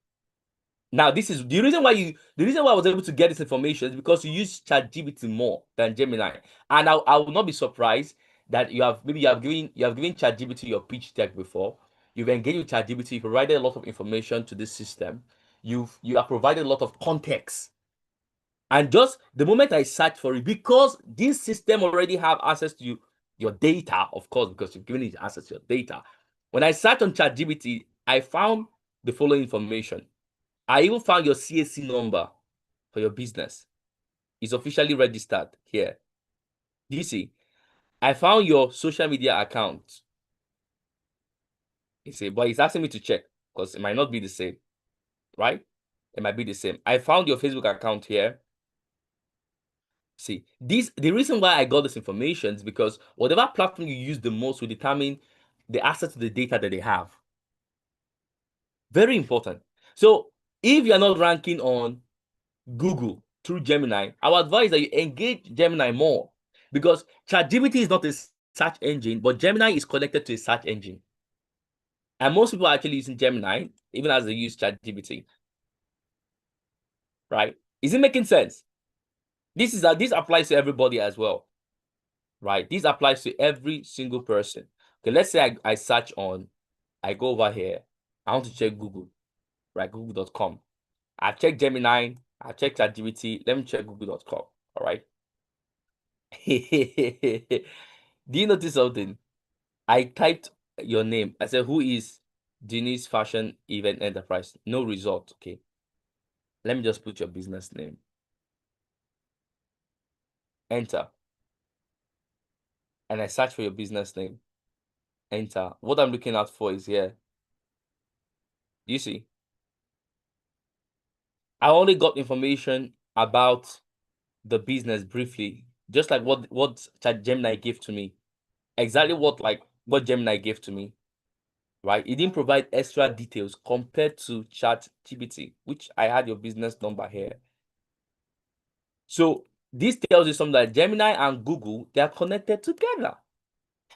[SPEAKER 1] Now, this is the reason why I was able to get this information is because you use ChatGPT more than Gemini. And I will not be surprised that you have given ChatGPT your pitch deck before. You've engaged with ChatGPT, you provided a lot of information to this system. You have provided a lot of context. And just the moment I search for it, because this system already have access to your data, of course, because you've given it access to your data. When I search on ChatGPT, I found the following information. I even found your CAC number for your business. It's officially registered here. Do you see? I found your social media account. You see, but it's asking me to check because it might not be the same, right? It might be the same. I found your Facebook account here. See, the reason why I got this information is because whatever platform you use the most will determine the access to the data that they have. Very important. So if you're not ranking on Google through Gemini, I would advise that you engage Gemini more because ChatGPT is not a search engine, but Gemini is connected to a search engine. And most people are actually using Gemini, even as they use ChatGPT. Right? Is it making sense? This applies to everybody as well. Right? This applies to every single person. Okay, let's say I search on, I go over here, I want to check Google, right? Google.com. I check Gemini, I check ChatGPT, let me check Google.com. All right. Do you notice something? I typed your name. I said, who is Denise Fashion Event Enterprise? No result. Okay. Let me just put your business name. Enter. And I search for your business name. Enter. What I'm looking out for is here. You see? I only got information about the business briefly, just like what Gemini gave to me. Exactly what Gemini gave to me. Right? It didn't provide extra details compared to ChatGPT, which I had your business number here. So this tells you something that Gemini and Google, they are connected together.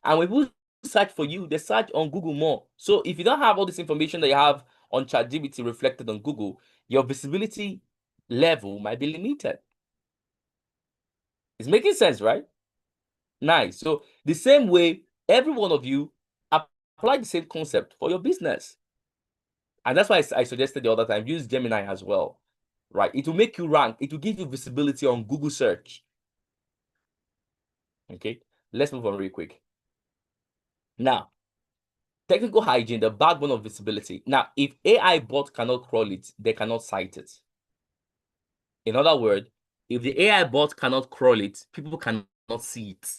[SPEAKER 1] And when people search for you, they search on Google more. So if you don't have all this information that you have on ChatGPT reflected on Google, your visibility level might be limited. It's making sense, right? Nice. So the same way, every one of you apply the same concept for your business. And that's why I suggested the other time, use Gemini as well, right? It will make you rank. It will give you visibility on Google search. Okay, let's move on real quick. Now, technical hygiene, the backbone of visibility. Now, if AI bot cannot crawl it, they cannot cite it. In other words, if the AI bot cannot crawl it, people cannot see it,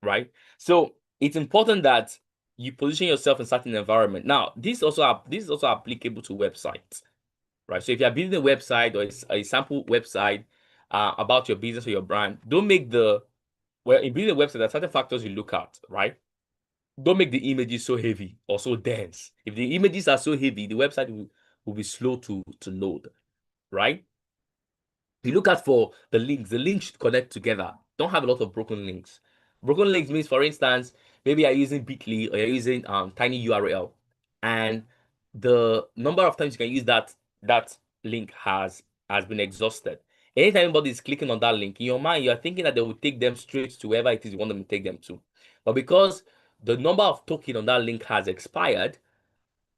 [SPEAKER 1] right? So it's important that you position yourself in certain environment. Now, this is also applicable to websites, right? So if you're building a website or a sample website about your business or your brand, don't make in building a website, there are certain factors you look at, right? Don't make the images so heavy or so dense. If the images are so heavy, the website will be slow to load, right? You look at for the links should connect together. Don't have a lot of broken links. Broken links means, for instance, maybe you're using Bitly or you're using tiny URL, and the number of times you can use that link has been exhausted. Anytime anybody is clicking on that link, in your mind, you're thinking that they will take them straight to wherever it is you want them to take them to. But because the number of token on that link has expired,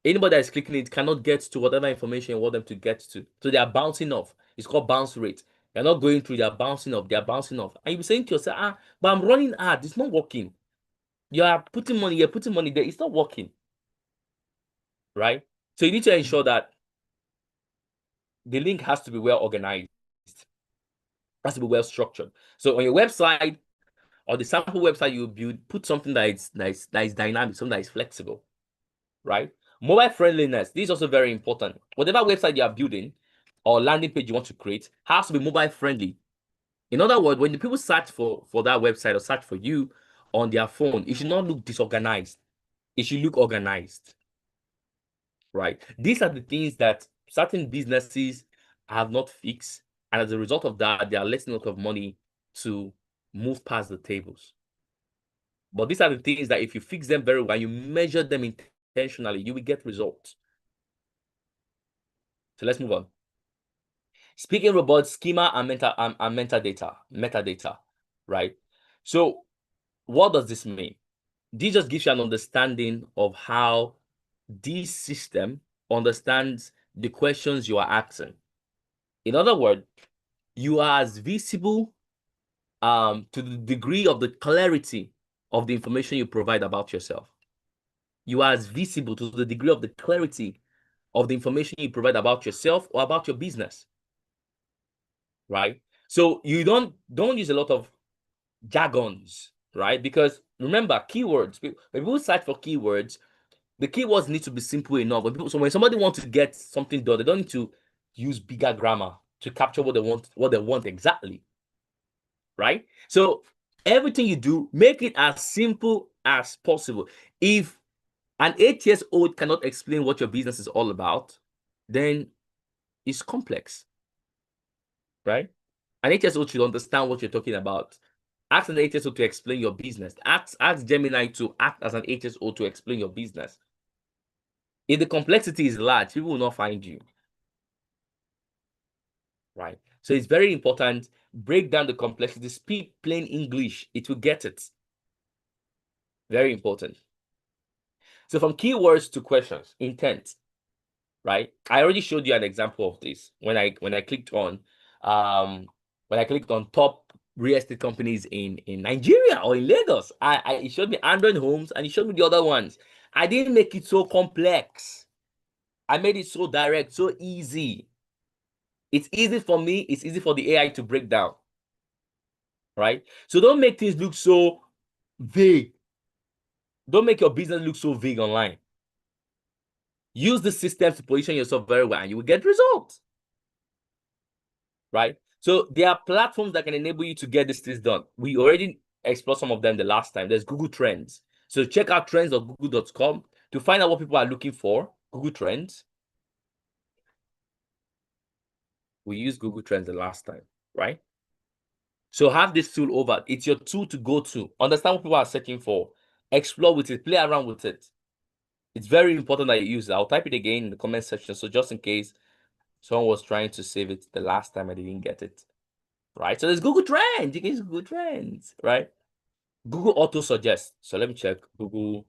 [SPEAKER 1] anybody that is clicking it cannot get to whatever information you want them to get to. So they are bouncing off. It's called bounce rate. They're not going through, they're bouncing off. They're bouncing off. And you're saying to yourself, but I'm running ad, it's not working. You're putting money there, it's not working. Right? So you need to ensure that the link has to be well organized, has to be well structured. So on your website or the sample website you build, put something that is dynamic, something that is flexible, right? Mobile friendliness, this is also very important. Whatever website you are building or landing page you want to create has to be mobile friendly. In other words, when the people search for that website or search for you on their phone, it should not look disorganized. It should look organized, right? These are the things that certain businesses have not fixed, and as a result of that, they are letting a lot of money to move past the tables. But these are the things that if you fix them very well, you measure them intentionally, you will get results. So let's move on. Speaking about schema and metadata, right? So what does this mean? This just gives you an understanding of how this system understands the questions you are asking. In other words, you are as visible to the degree of the clarity of the information you provide about yourself. You are as visible to the degree of the clarity of the information you provide about yourself or about your business, right? So you don't use a lot of jargons, right? Because remember, keywords, when people search for keywords, the keywords need to be simple enough. So when somebody wants to get something done, they don't need to use bigger grammar to capture what they want exactly, right? So everything you do, make it as simple as possible. If an 8 years old cannot explain what your business is all about, then it's complex, right? An 8 years old should understand what you're talking about. Ask an 8 years old to explain your business. Ask Gemini to act as an 8 years old to explain your business. If the complexity is large, people will not find you, right? So it's very important. Break down the complexity. Speak plain English. It will get it. Very important. So from keywords to questions, intent, right? I already showed you an example of this when I clicked on top real estate companies in Nigeria or in Lagos. It showed me Android homes and it showed me the other ones. I didn't make it so complex. I made it so direct, so easy. It's easy for me. It's easy for the AI to break down, right? So don't make things look so vague. Don't make your business look so vague online. Use the system to position yourself very well and you will get results, right? So there are platforms that can enable you to get these things done. We already explored some of them the last time. There's Google Trends. So check out trends.google.com to find out what people are looking for. Google Trends. We used Google Trends the last time, right? So have this tool over. It's your tool to go to. Understand what people are searching for. Explore with it. Play around with it. It's very important that you use it. I'll type it again in the comment section. So just in case someone was trying to save it the last time I didn't get it. Right? So there's Google Trends. You can use Google Trends, right? Google Auto Suggest. So let me check. Google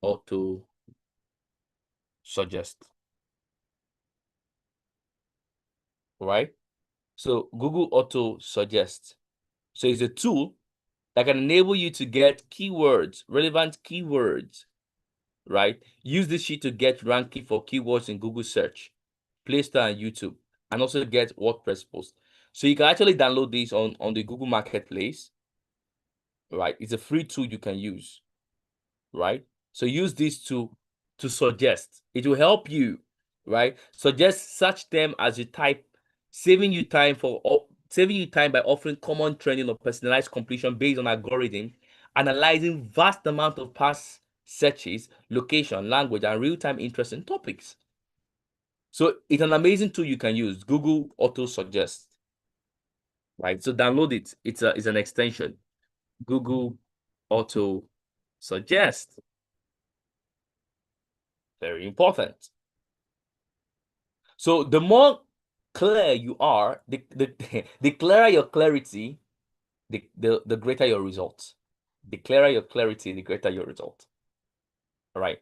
[SPEAKER 1] Auto Suggest. Right? So Google Auto Suggest. So it's a tool that can enable you to get keywords, relevant keywords, right? Use this sheet to get ranking for keywords in Google search, Play Store and YouTube, and also get WordPress posts. So you can actually download this on the Google Marketplace, right? It's a free tool you can use, right? So use this to suggest. It will help you, right? Suggest such them as you type, saving you time by offering common trending or personalized completion based on algorithm, analyzing vast amount of past searches, location, language, and real-time interest in topics. So it's an amazing tool you can use. Google Auto Suggest, right? So download it. It's an extension. Google Auto Suggest. Very important. So the more clear you are, the clearer your clarity, the greater your results. The clearer your clarity, the greater your result. All right.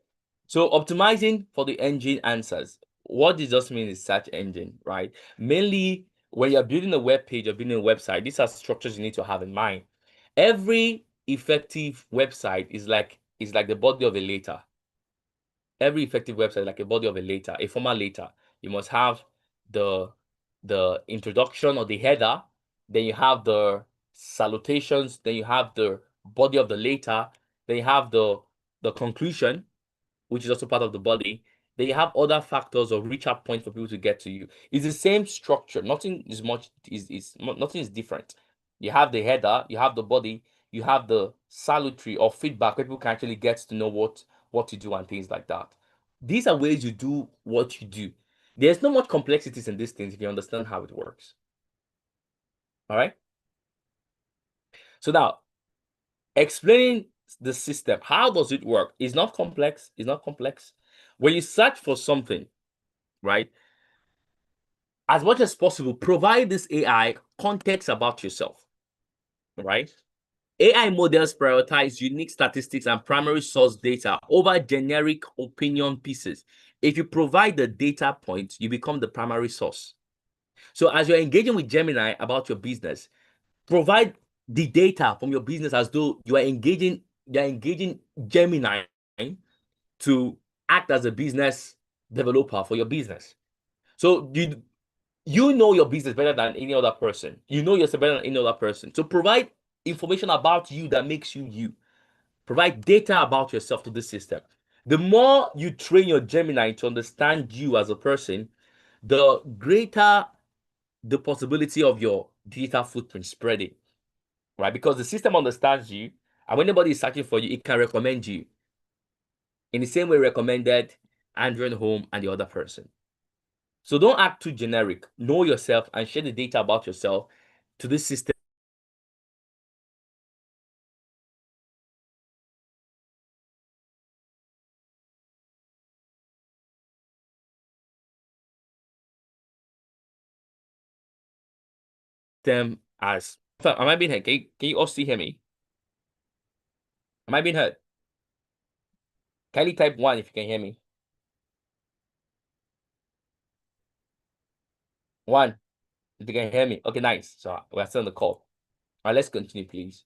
[SPEAKER 1] So optimizing for the engine answers. What this just means is search engine, right? Mainly when you're building a web page or building a website, these are structures you need to have in mind. Every effective website is like the body of a letter. Every effective website is like a body of a letter, a formal letter. You must have the introduction or the header, then you have the salutations, then you have the body of the letter, then you have the conclusion, which is also part of the body. Then you have other factors or reach out points for people to get to you. It's the same structure. Nothing is nothing is different. You have the header, you have the body, you have the salutary or feedback where people can actually get to know what to do and things like that. These are ways you do what you do. There's not much complexities in these things if you understand how it works. All right. So now, explaining the system, how does it work? It's not complex. It's not complex. When you search for something, right, as much as possible, provide this AI context about yourself, right? AI models prioritize unique statistics and primary source data over generic opinion pieces. If you provide the data point, you become the primary source. So as you're engaging with Gemini about your business, provide the data from your business as though you're engaging Gemini to act as a business developer for your business. So you know your business better than any other person. You know yourself better than any other person. So provide information about you that makes you you. Provide data about yourself to the system. The more you train your Gemini to understand you as a person, the greater the possibility of your digital footprint spreading, right? Because the system understands you, and when anybody is searching for you, it can recommend you in the same way recommended Andrew Home and the other person. So don't act too generic. Know yourself and share the data about yourself to this system. Them as am I being heard? Can you all see hear me? Am I being heard? Kindly type 1 if you can hear me. 1 if you can hear me. Okay, nice. So we're still on the call. All right, let's continue, please.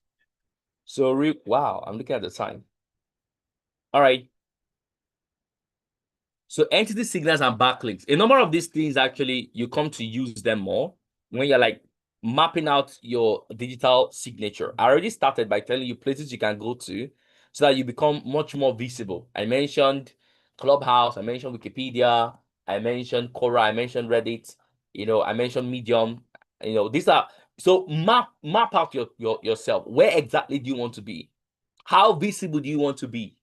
[SPEAKER 1] So wow, I'm looking at the time. All right. So entity signals and backlinks. A number of these things actually you come to use them more when you're like mapping out your digital signature. I already started by telling you places you can go to so that you become much more visible. I mentioned Clubhouse, I mentioned Wikipedia, I mentioned Quora, I mentioned Reddit, I mentioned Medium. These are so map out yourself. Where exactly do you want to be? How visible do you want to be?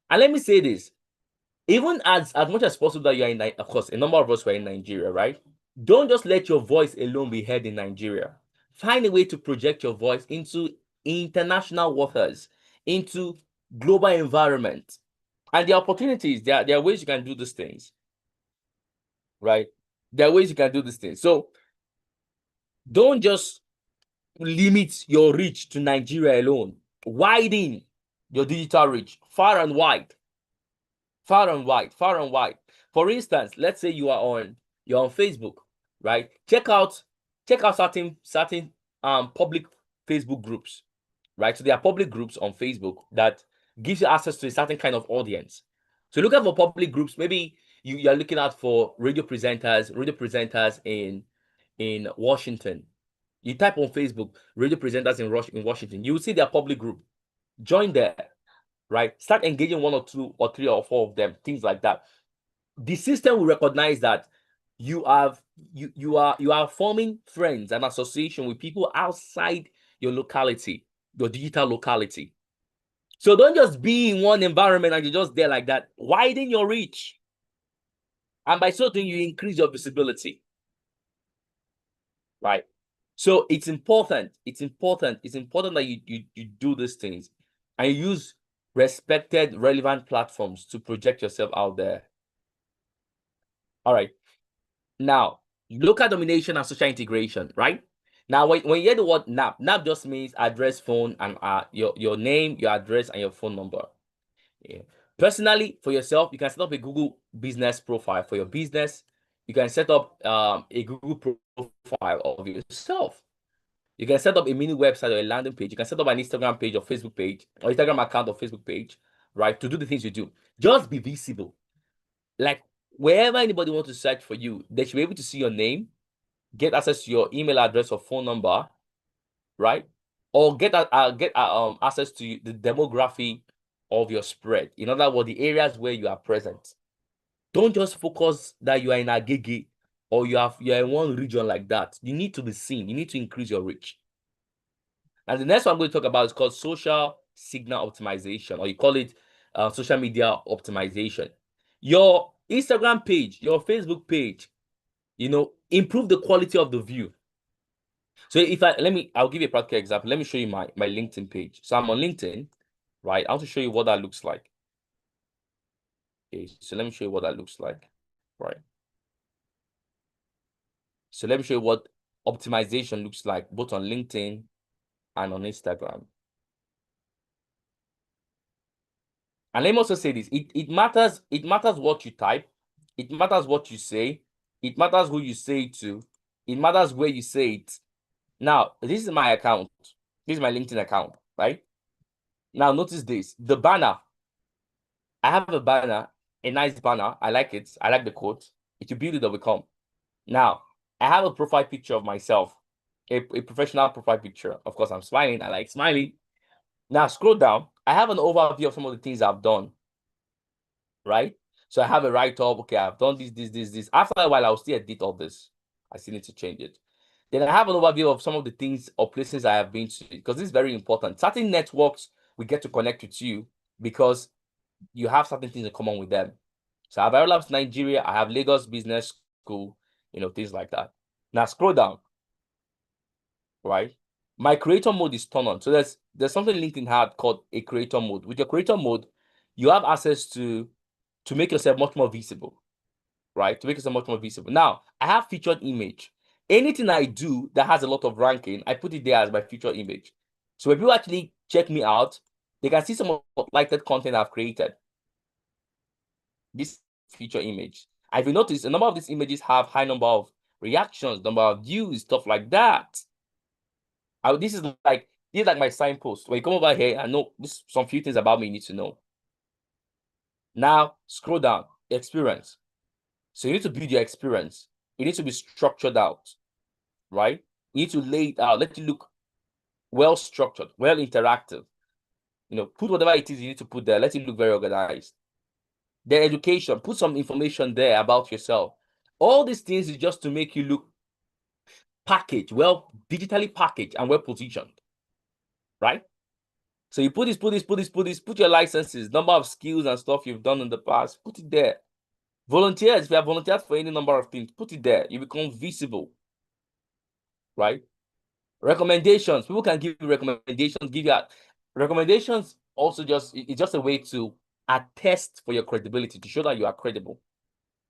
[SPEAKER 1] And let me say this, even as much as possible that you're in, of course, a number of us were in Nigeria, right? Don't just let your voice alone be heard in Nigeria. Find a way to project your voice into international waters, into global environment. And the opportunities, there are ways you can do these things, right? There are ways you can do these things. So don't just limit your reach to Nigeria alone. Widen your digital reach far and wide. Far and wide, far and wide. For instance, let's say you're on Facebook, right? Check out certain public Facebook groups, right? So there are public groups on Facebook that gives you access to a certain kind of audience. So look at for public groups. Maybe you're looking out for radio presenters in Washington. You type on Facebook radio presenters in Washington. You will see their public group. Join there, right? Start engaging 1 or 2 or 3 or 4 of them, things like that. The system will recognize that you are forming friends and association with people outside your locality, your digital locality. So don't just be in one environment and you're just there like that. Widen your reach. And by so doing, you increase your visibility. Right. So it's important. It's important that you do these things and you use respected, relevant platforms to project yourself out there. All right. Now, local domination and social integration, right? Now, when you hear the word NAP just means address, phone, and your name, your address, and your phone number. Yeah. Personally, for yourself, you can set up a Google business profile for your business. You can set up a Google profile of yourself. You can set up a mini website or a landing page. You can set up an Instagram page or Facebook page or Instagram account or Facebook page, right? To do the things you do. Just be visible. Like Wherever anybody wants to search for you, they should be able to see your name, get access to your email address or phone number, right? Or get access to the demography of your spread. In other words, the areas where you are present. Don't just focus that you are in Agege or you're in one region like that. You need to be seen. You need to increase your reach. And the next one I'm going to talk about is called social signal optimization, or you call it social media optimization. Your Instagram page, your Facebook page, improve the quality of the view. So I'll give you a practical example. Let me show you my LinkedIn page. So I'm on LinkedIn, right? I want to show you what that looks like. Okay, so let me show you what that looks like, right? So let me show you what optimization looks like both on LinkedIn and on Instagram. And let me also say this, it matters what you type, it matters what you say, it matters who you say it to, it matters where you say it. Now, this is my account. This is my LinkedIn account, right? Now, notice this. The banner. I have a banner, a nice banner. I like it. I like the quote. If you build it, will come. Now, I have a profile picture of myself, a professional profile picture. Of course, I'm smiling. I like smiling. Now, scroll down. I have an overview of some of the things I've done, right? So I have a write-up. Okay, I've done this. After a while, I'll still edit all this. I still need to change it. Then I have an overview of some of the things or places I have been to, because this is very important. Certain networks we get to connect with you because you have certain things in common with them. So I have RLabs Nigeria, I have Lagos Business School, things like that. Now scroll down, right? My creator mode is turned on. So there's something LinkedIn had called a creator mode. With your creator mode, you have access to make yourself much more visible, right? To make yourself much more visible. Now, I have featured image. Anything I do that has a lot of ranking, I put it there as my featured image. So when people actually check me out, they can see some of the liked content I've created. This feature image. If you notice, a number of these images have high number of reactions, number of views, stuff like that. This is like my signpost. When you come over here, I know some few things about me you need to know. Now, scroll down, experience. So you need to build your experience. It needs to be structured out, right? You need to lay it out, let it look well structured, well interactive. Put whatever it is you need to put there, let it look very organized. Then education, put some information there about yourself. All these things is just to make you look packaged, well, digitally packaged and well positioned, right? So you put your licenses, number of skills and stuff you've done in the past, put it there. Volunteers, if you have volunteered for any number of things, put it there. You become visible, right? Recommendations, people can give you recommendations, recommendations. Also, it's just a way to attest for your credibility, to show that you are credible.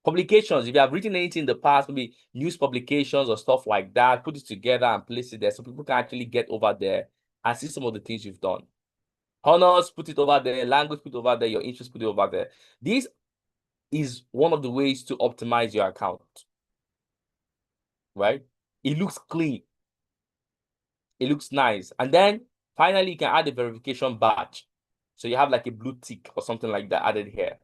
[SPEAKER 1] Publications, if you have written anything in the past, maybe news publications or stuff like that, put it together and place it there so people can actually get over there and see some of the things you've done. Honors, put it over there. Language, put it over there. Your interest, put it over there. This is one of the ways to optimize your account, right? It looks clean. It looks nice. And then finally, you can add a verification badge. So you have like a blue tick or something like that added here.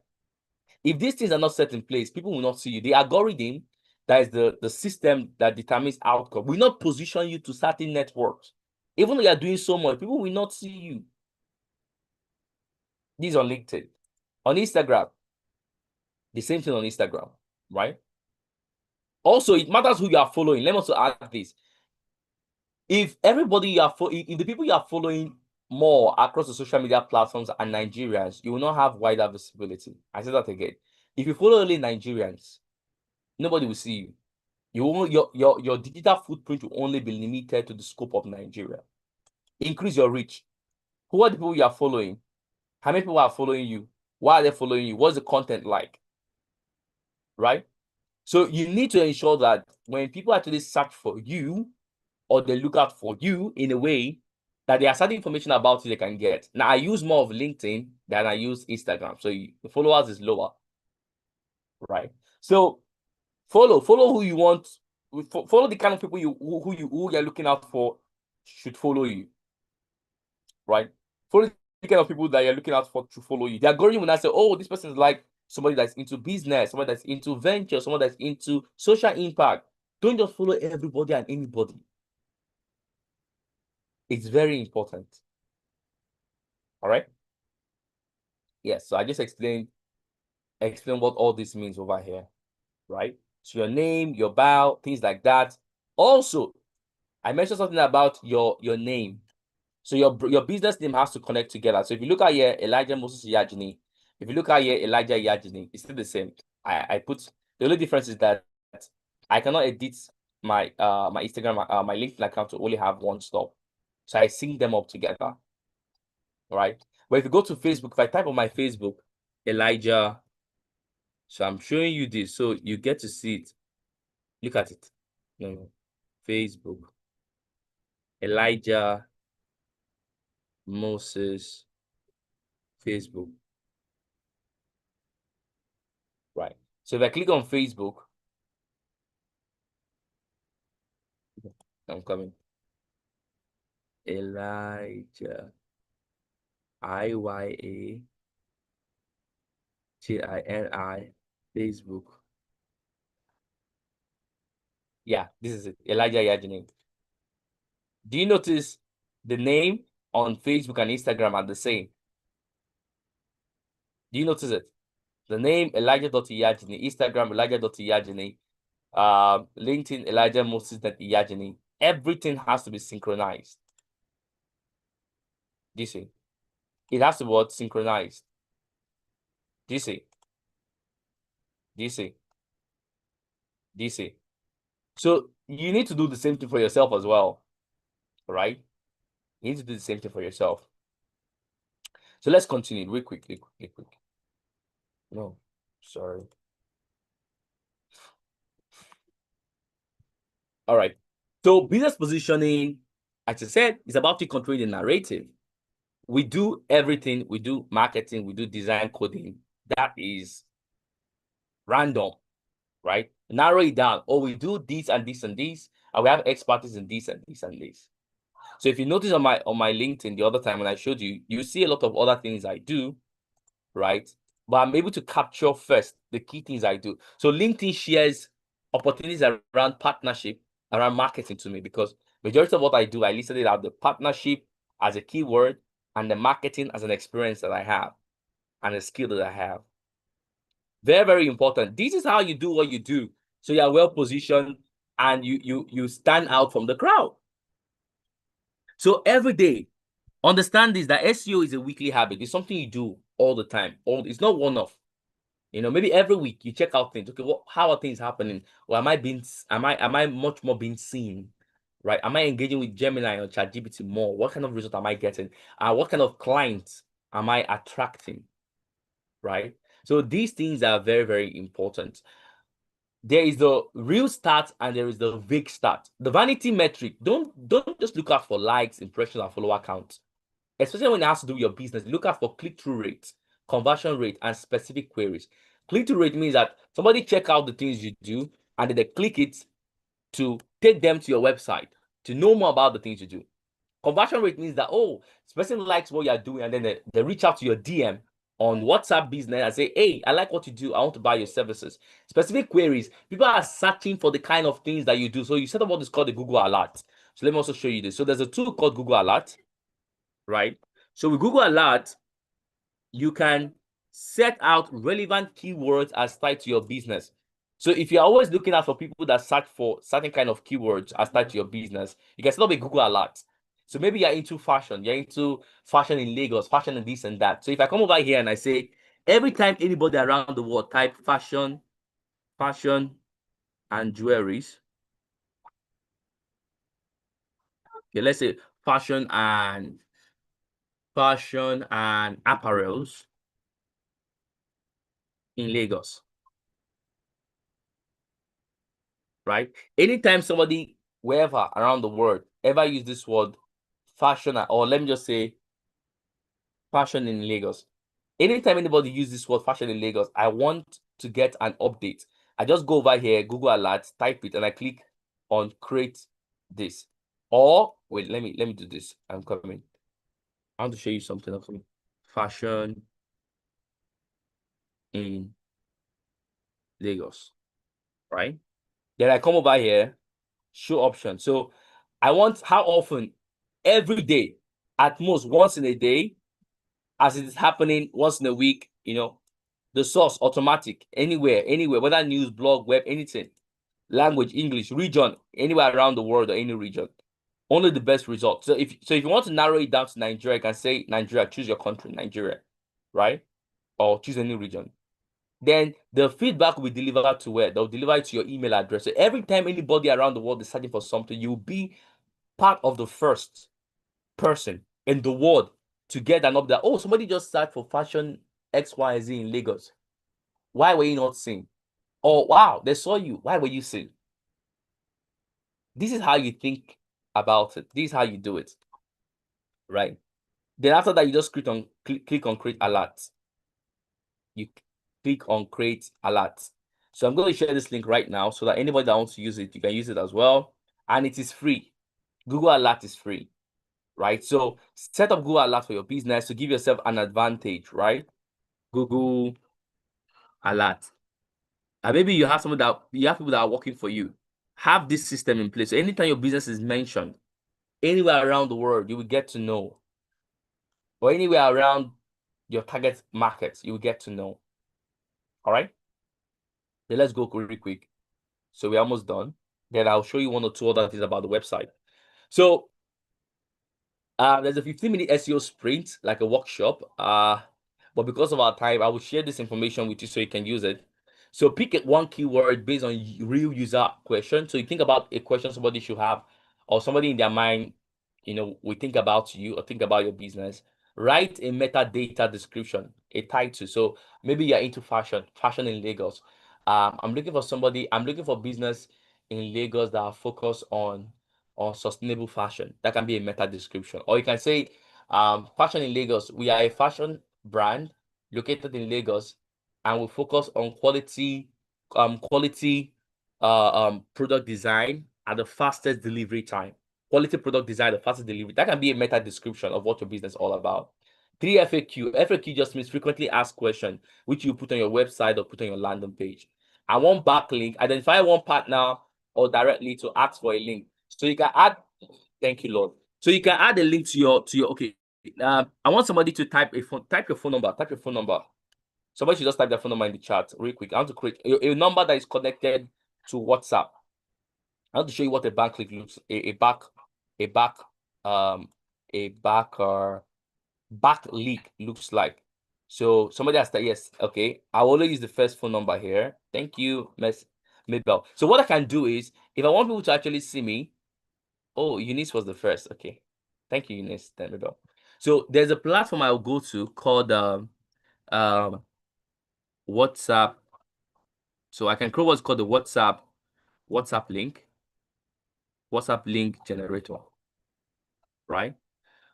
[SPEAKER 1] If these things are not set in place, people will not see you. The algorithm, that is the system that determines outcome, will not position you to certain networks. Even though you are doing so much, people will not see you. This is on LinkedIn. On Instagram, the same thing on Instagram, right? Also, it matters who you are following. Let me also add this. If the people you are following more across the social media platforms are Nigerians, you will not have wider visibility. I say that again. If you follow only Nigerians, nobody will see you. Your digital footprint will only be limited to the scope of Nigeria. Increase your reach. Who are the people you are following? How many people are following you? Why are they following you? What's the content like? Right? So you need to ensure that when people actually search for you or they look out for you in a way that there are certain information about you they can get. Now, I use more of LinkedIn than I use Instagram. So the followers is lower, right? So follow who you want. Follow the kind of people who you're looking out for should follow you, right? Follow the kind of people that you're looking out for to follow you. The algorithm will not say, oh, this person is like somebody that's into business, somebody that's into venture, somebody that's into social impact. Don't just follow everybody and anybody. It's very important. All right. Yes. So I just explain what all this means over here, right? So your name, your bio, things like that. Also, I mentioned something about your name. So your business name has to connect together. So if you look at here, Elijah Moses Yajini, if you look at here, Elijah Yajini, it's still the same. I put the only difference is that I cannot edit my my Instagram my LinkedIn account to only have one stop. So I sync them up together. Right. But if you go to Facebook, if I type on my Facebook, Elijah, so I'm showing you this so you get to see it. Look at it. No. Facebook, Elijah Moses, Facebook. Right. So if I click on Facebook, I'm coming. Elijah, IYAJINI, Facebook. Yeah, this is it. Elijah Yajini. Do you notice the name on Facebook and Instagram are the same? Do you notice it? The name Elijah.Iyajini, Instagram Elijah.Iyajini, LinkedIn Elijah Moses.Iyajini. Everything has to be synchronized. Do you see? It has to be what? Synchronized. Do you see? Do you see? Do you see? So you need to do the same thing for yourself as well, right? You need to do the same thing for yourself. So let's continue real quick. No, sorry. All right. So business positioning, as I said, is about you controlling the narrative. We do everything. We do marketing. We do design coding. That is random, right? Narrow it down. Oh, we do this and this and this, and we have expertise in this and this and this. So if you notice on my LinkedIn the other time when I showed you, you see a lot of other things I do, right? But I'm able to capture first the key things I do. So LinkedIn shares opportunities around partnership, around marketing to me, because majority of what I do, I listed it out, the partnership as a keyword and the marketing as an experience that I have and a skill that I have. Very, very important. This is how you do what you do. So you are well positioned and you stand out from the crowd. So every day, understand this, that SEO is a weekly habit. It's something you do all the time. It's not one-off. You know, maybe every week you check out things. Okay, how are things happening? Or am I much more being seen? Right? Am I engaging with Gemini or ChatGPT more? What kind of result am I getting? What kind of clients am I attracting? Right? So these things are very, very important. There is the real stat and there is the vague stat. The vanity metric, don't just look out for likes, impressions, and follower counts. Especially when it has to do with your business, look out for click-through rates, conversion rate, and specific queries. Click-through rate means that somebody check out the things you do and then they click it to take them to your website to know more about the things you do. Conversion rate means that, oh, this person likes what you're doing, and then they reach out to your DM on WhatsApp business and say, hey, I like what you do. I want to buy your services. Specific queries. People are searching for the kind of things that you do. So you set up what is called the Google Alert. So let me also show you this. So there's a tool called Google Alert, right? So with Google Alert, you can set out relevant keywords as tied to your business. So if you're always looking out for people that search for certain kind of keywords as tied to your business, you can set up a Google Alert. So maybe you're into fashion in Lagos, fashion and this and that. So if I come over here and I say, every time anybody around the world type fashion and jewelries, okay, let's say fashion and apparels in Lagos, right? Anytime somebody, wherever around the world, ever use this word fashion, or let me just say fashion in Lagos, anytime anybody use this word fashion in Lagos, I want to get an update. I just go over here, Google Alerts, type it, and I click on create this. Or wait, let me do this. I'm coming. I want to show you something of fashion in Lagos, right? Then I come over here, show option. So I want how often? Every day, at most once in a day, as it is happening once in a week, the source automatic, anywhere, whether news, blog, web, anything, language, English, region, anywhere around the world or any region. Only the best results. So if you want to narrow it down to Nigeria, you can say Nigeria, choose your country, Nigeria, right? Or choose any region. Then the feedback will be delivered to where? They'll deliver it to your email address. So every time anybody around the world is searching for something, you'll be part of the first person in the world to get an update. Oh, somebody just searched for fashion XYZ in Lagos. Why were you not seen? Oh, wow, they saw you. Why were you seen? This is how you think about it. This is how you do it, right? Then after that, you just click on create alert. You click on create alert. So I'm going to share this link right now so that anybody that wants to use it, you can use it as well. And it is free. Google Alert is free, right? So set up Google Alert for your business to give yourself an advantage, right? Google Alert. And maybe you have people that are working for you. Have this system in place. So anytime your business is mentioned, anywhere around the world, you will get to know. Or anywhere around your target market, you will get to know. All right? Then let's go really quick. So we're almost done. Then I'll show you one or two other things about the website. So there's a 15-minute SEO sprint, like a workshop. But because of our time, I will share this information with you so you can use it. So pick one keyword based on real user question. So you think about a question somebody should have, or somebody in their mind, we think about you or think about your business. Write a metadata description, a title. So maybe you're into fashion in Lagos. I'm looking for business in Lagos that are focused on sustainable fashion. That can be a meta description. Or you can say, fashion in Lagos. We are a fashion brand located in Lagos, and we focus on quality product design at the fastest delivery time. Quality product design, the fastest delivery. That can be a meta description of what your business is all about. 3 FAQ. FAQ just means frequently asked question, which you put on your website or put on your landing page. And one backlink, identify one partner or directly to ask for a link. So you can add, thank you, Lord. So you can add a link to your okay. I want somebody to type your phone number. Type your phone number. Somebody should just type their phone number in the chat real quick. I want to create a number that is connected to WhatsApp. I want to show you what a backlink looks, backlink looks like. So somebody has to, yes, okay. I will only use the first phone number here. Thank you, Miss Mabel. So what I can do is, if I want people to actually see me, oh, Eunice was the first. Okay. Thank you, Eunice. Then Mabel. So there's a platform I will go to called WhatsApp. So I can create what's called the WhatsApp link generator, right?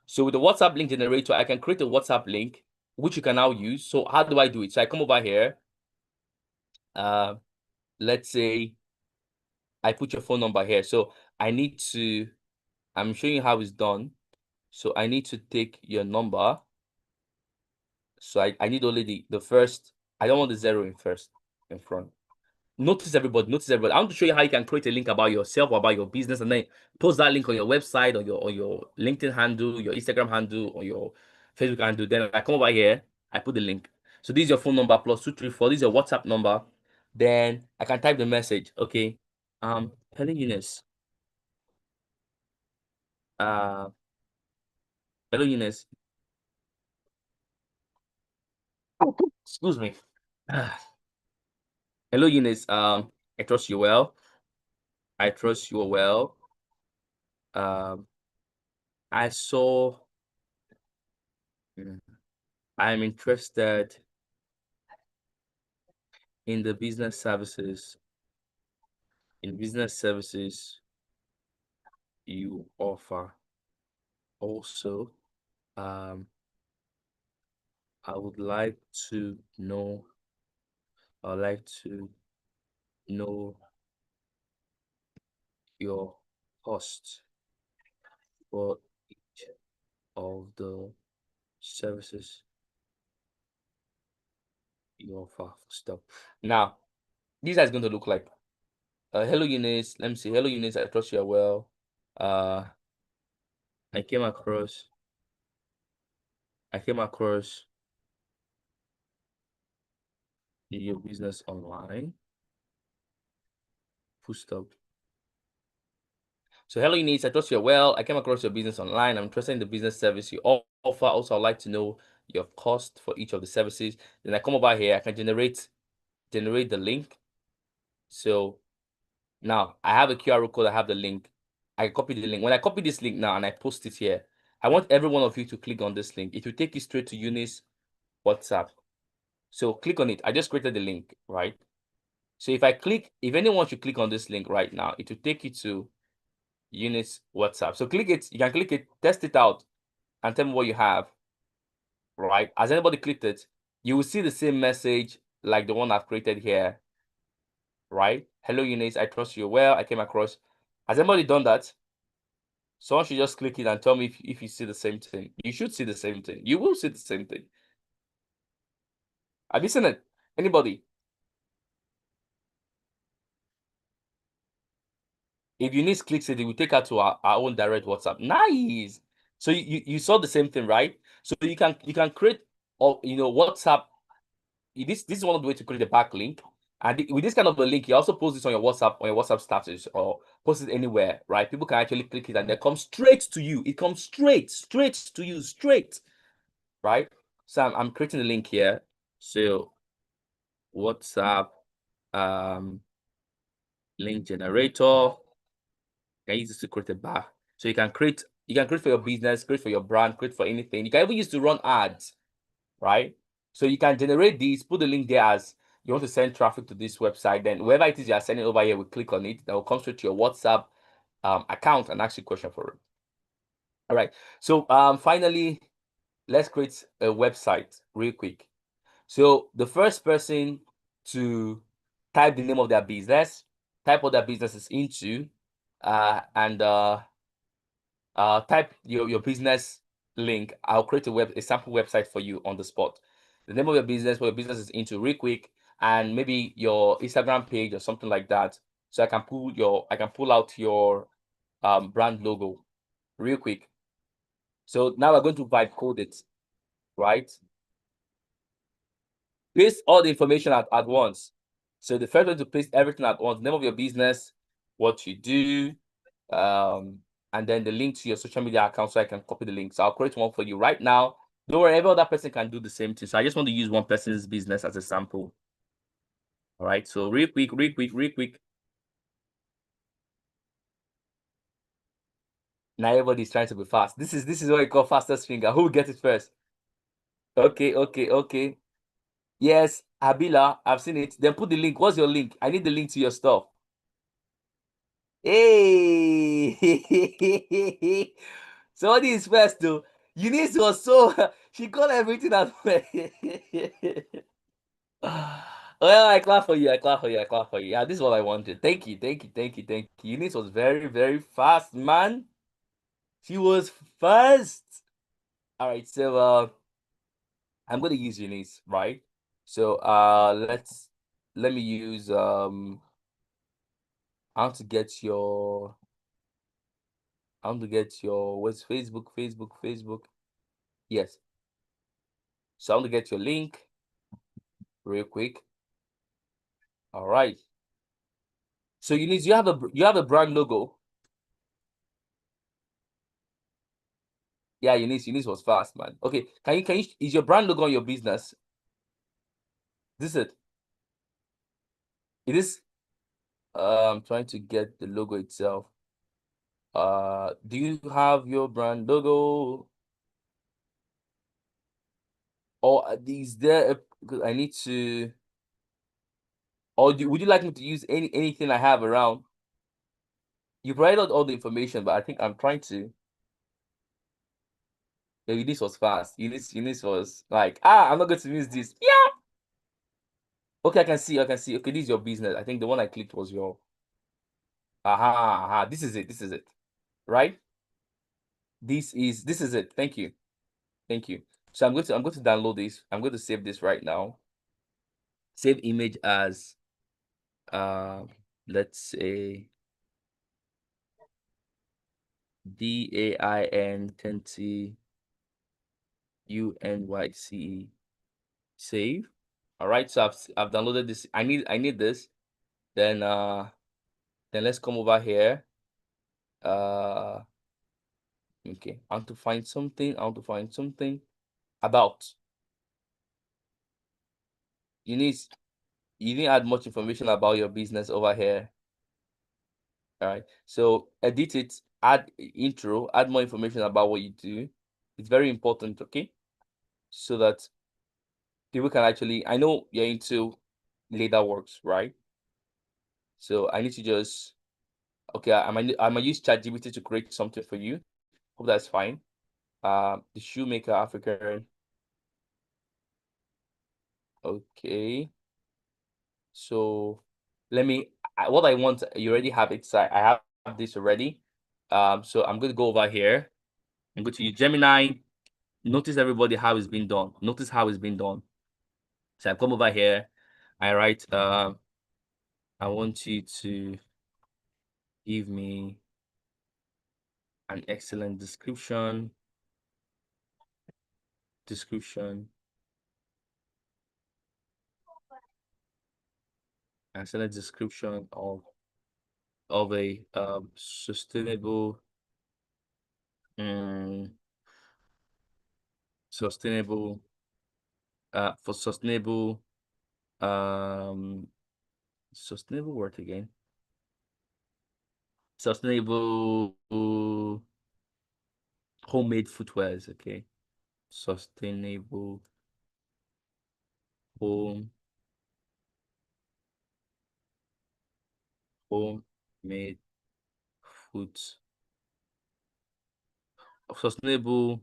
[SPEAKER 1] So with the WhatsApp link generator, I can create a WhatsApp link, which you can now use. So how do I do it? So I come over here. Let's say I put your phone number here. So I'm showing you how it's done. So I need to take your number. So I need only the first. I don't want the zero in front. Notice everybody. I want to show you how you can create a link about yourself or about your business, and then post that link on your website or your LinkedIn handle, your Instagram handle, or your Facebook handle. Then I come over here, I put the link. So this is your phone number +234. This is your WhatsApp number. Then I can type the message. Okay. Hello Eunice. Hello Eunice. Excuse me. Hello Eunice. I trust you well. I trust you are well. I saw. I'm interested in the business services you offer. Also, I would like to know. I'd like to know your cost for each of the services you offer. Stop. Now, this is going to look like. Hello Eunice. Let me see. Hello Eunice. I trust you are well. I came across your business online. Full stop. So hello Eunice. I trust you are well. I came across your business online. I'm interested in the business service you offer. Also, I'd like to know your cost for each of the services. Then I come over here. I can generate the link. So now I have a QR code. I have the link. I copy the link. When I copy this link now and I post it here, I want every one of you to click on this link. It will take you straight to Eunice WhatsApp. So click on it. I just created the link, right? So if anyone should click on this link right now, it will take you to Eunice WhatsApp. So click it. You can click it, test it out, and tell me what you have, right? Has anybody clicked it? You will see the same message like the one I've created here, right? Hello, Eunice. I trust you well. I came across. Has anybody done that? Someone should just click it and tell me if you see the same thing. You should see the same thing. You will see the same thing. Have you seen it? Anybody? If Eunice clicks it, it will take her to our own direct WhatsApp. Nice. So you saw the same thing, right? So you can create, or WhatsApp. This is one of the ways to create a backlink. And with this kind of a link, you also post this on your WhatsApp status, or post it anywhere, right? People can actually click it and they come straight to you. It comes straight to you, straight, right? So I'm creating the link here. So WhatsApp link generator. You can use this to create a bar. So you can create for your business, create for your brand, create for anything. You can even use to run ads, right? So you can generate these, put the link there as you want to send traffic to this website. Then whoever it is you are sending over here will click on it. That will come straight to your WhatsApp account and ask you a question for it. All right. So finally, let's create a website real quick. So the first person to type the name of their business, type what their business is into, and type your business link. I'll create a sample website for you on the spot. The name of your business, what your business is into, real quick, and maybe your Instagram page or something like that. So I can pull out your brand logo real quick. So now we're going to vibe code it, right? Paste all the information at once. So the first one to paste everything at once: name of your business, what you do, and then the link to your social media account, so I can copy the link. So I'll create one for you right now. Don't worry, every other person can do the same thing. So I just want to use one person's business as a sample. All right. So real quick. Now everybody's trying to be fast. This is what you call fastest finger. Who will get it first? Okay. Yes, Abila, I've seen it. Then put the link. What's your link? I need the link to your stuff. Hey, somebody is first though. Eunice was so she got everything out. Well, I clap for you. Yeah, this is what I wanted. Thank you. Eunice was very, very fast, man. She was fast. All right, so I'm gonna use Eunice, right? So let me use I want to get your what's Facebook. Yes. So I want to get your link real quick. All right. So Eunice, you have a brand logo. Yeah, Eunice was fast, man. Okay, can you is your brand logo on your business? This is it. It is. I'm trying to get the logo itself. Do you have your brand logo? Or is there? Because I need to. Or would you like me to use anything I have around? You provided all the information, but I think I'm trying to. Yeah, Eunice was fast. Eunice was like, I'm not going to use this. Yeah. Okay, I can see. Okay, this is your business. I think the one I clicked was your. Aha. This is it. Right? This is it. Thank you. So I'm going to download this. I'm going to save this right now. Save image as let's say DAIN20UNYCE. Save. All right, so I've downloaded this. I need this. Then let's come over here. Okay, I want to find something. About. You need you didn't add much information about your business over here. All right, so edit it, add intro, add more information about what you do. It's very important, okay? So that people can actually, I know you're into leather works, right? So I need to just, okay, I'm gonna use ChatGPT to create something for you. Hope that's fine. The shoemaker African. Okay. So let me, what I want, you already have it. So I have this already. So I'm going to go over here. I'm going to use Gemini. Notice everybody how it's been done. Notice how it's been done. So I come over here. I write, I want you to give me an excellent description. Excellent description of a sustainable sustainable for sustainable word again. Sustainable homemade footwears, okay. Sustainable homemade foot sustainable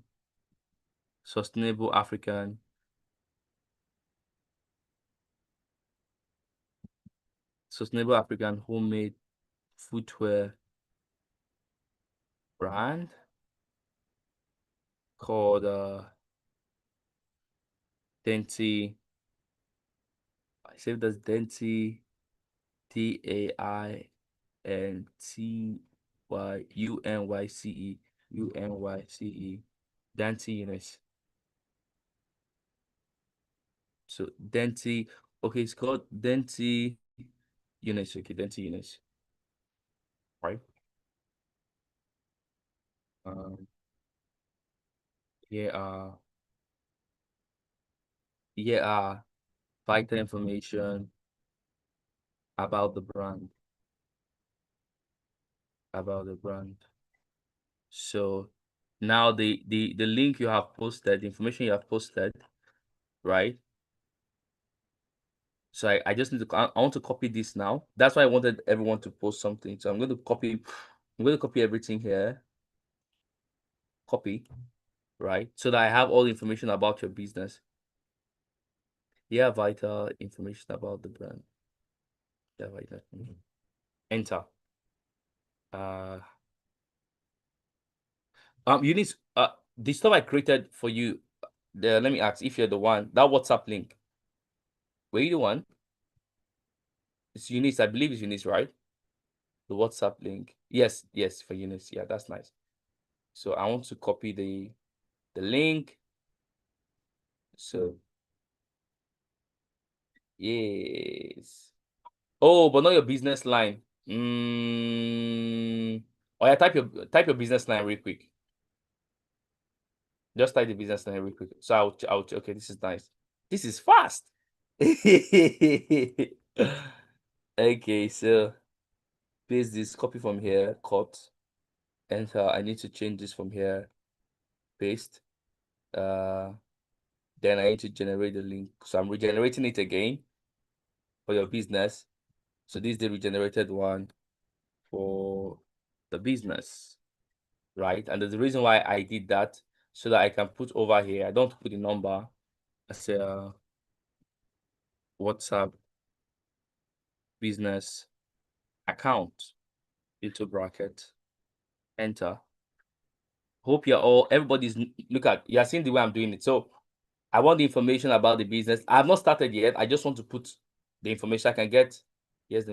[SPEAKER 1] African homemade footwear brand called Denti. I saved as Denti, DAINTYUNYCE, Denti Units. So Denti, okay, it's called Denti Units. Okay, Denti Units, right? Um, yeah, vital information about the brand. So now the link you have posted, the information you have posted, right? So I just need to, I want to copy this now. That's why I wanted everyone to post something. So I'm going to copy everything here. Copy, right? So that I have all the information about your business. Yeah, vital information about the brand. Yeah, vital information. Enter. You need the stuff I created for you. Let me ask if you're the one, that WhatsApp link. Were you the one? It's Eunice, I believe it's Eunice, right? The WhatsApp link. Yes, for Eunice. Yeah, that's nice. So I want to copy the link. So yes. Oh, but not your business line. Oh yeah, type your business line real quick. Just type the business line real quick. So I'll okay, this is nice. This is fast. Okay, so paste this, copy from here, cut, enter. I need to change this from here, paste. Then I need to generate the link. So I'm regenerating it again for your business. So this is the regenerated one for the business, right? And there's a reason why I did that, so that I can put over here. I don't put the number. I say WhatsApp business account into bracket, enter. Hope everybody's, look at, you're seeing the way I'm doing it. So I want the information about the business. I have not started yet. I just want to put the information I can get Here's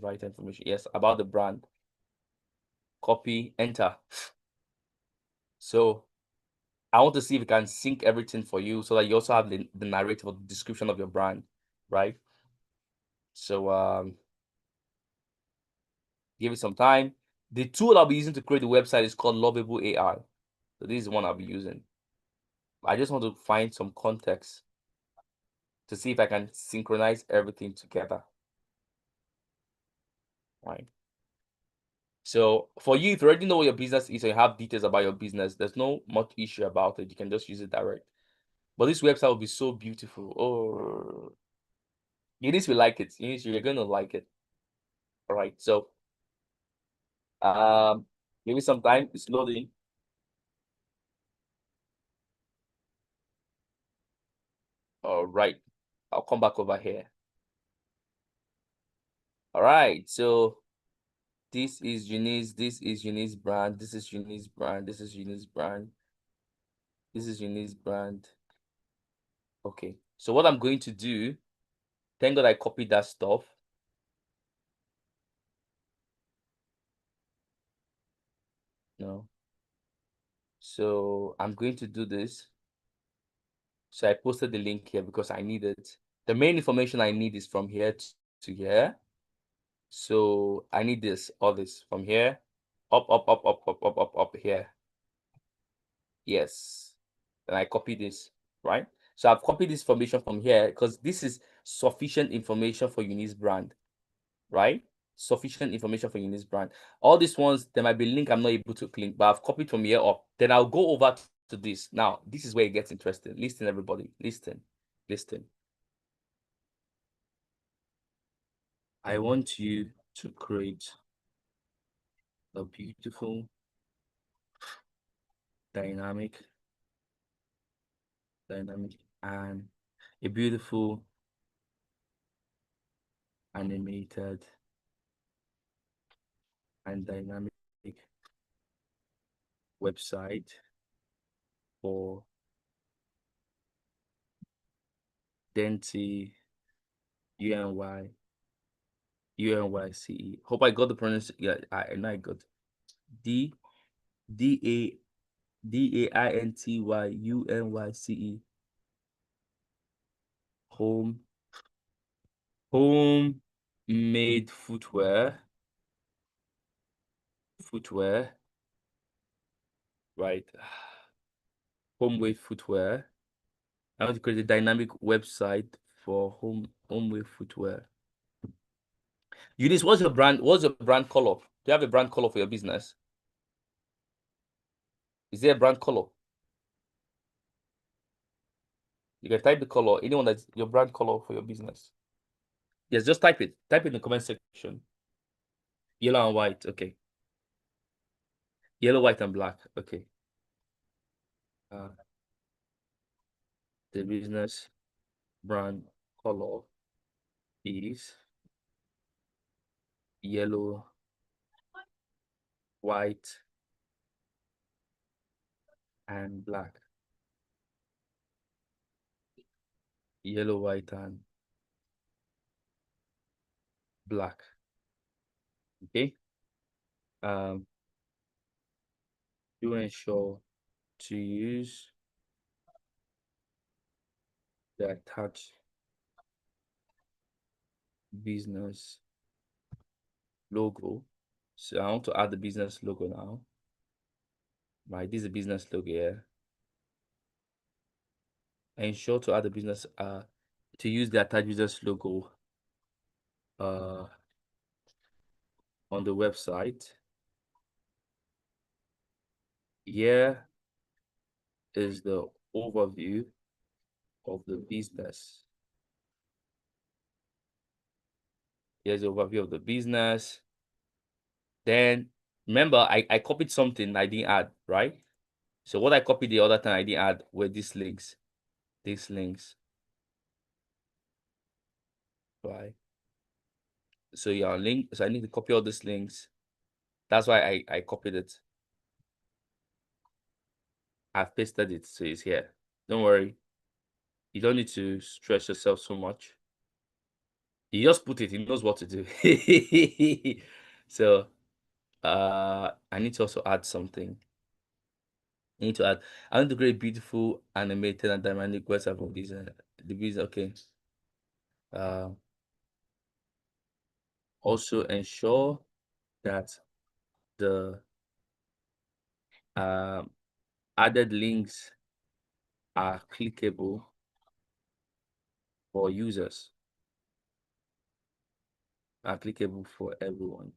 [SPEAKER 1] vital information. Yes, about the brand. Copy, enter. So I want to see if we can sync everything for you so that you also have the narrative or the description of your brand, right? So give it some time. The tool I'll be using to create the website is called Lovable AI. So this is one I'll be using. I just want to find some context to see if I can synchronize everything together. Right. So for you, if you already know what your business is or you have details about your business, there's no much issue about it. You can just use it direct. But this website will be so beautiful. Oh, you need to like it. You're going to like it. All right. So maybe some time. It's loading. All right. I'll come back over here. All right. So this is Eunice. This is Eunice brand. This is Eunice brand. This is Eunice brand. This is Eunice brand. Okay. So what I'm going to do, thank God I copied that stuff. No. So I'm going to do this. So I posted the link here because I need it. The main information I need is from here to here. So I need all this from here, up here. Yes. And I copy this, right? So I've copied this information from here because this is sufficient information for Eunice brand, right? Sufficient information for Eunice brand. All these ones, there might be a link I'm not able to click, but I've copied from here up. Then I'll go over to this. Now, this is where it gets interesting. Listen, everybody. Listen. Listen. I want you to create a beautiful, dynamic, and a beautiful animated and dynamic website for Denti UNYCE. Hope I got the pronunciation. Yeah, I know I got D D A DAINTYUNYCE. Home made footwear. Right. Homemade footwear. I want to create a dynamic website for homemade footwear. Eunice, what's your brand? What's your brand color? Do you have a brand color for your business? Is there a brand color? You can type the color, anyone that's your brand color for your business. Yes, just type it. Type it in the comment section. Yellow and white. Okay. Yellow, white, and black. Okay. The business brand color is yellow, white, and black. Yellow, white, and black. Okay. Do ensure to use the attached business logo. So I want to add the business logo now. Right, this is a business logo here. Ensure to add the business to use the attached business logo on the website. Here is the overview of the business. Here's the overview of the business. Then remember, I copied something I didn't add, right? So what I copied the other time I didn't add were these links. Right. So yeah, so I need to copy all these links. That's why I copied it. I've pasted it, so it's here. Don't worry. You don't need to stress yourself so much. He just put it. He knows what to do. So, I need to also add something. I need to add. I want to create beautiful, animated, and dynamic website of these. The business. Okay. Also ensure that the added links are clickable for users, are clickable for everyone.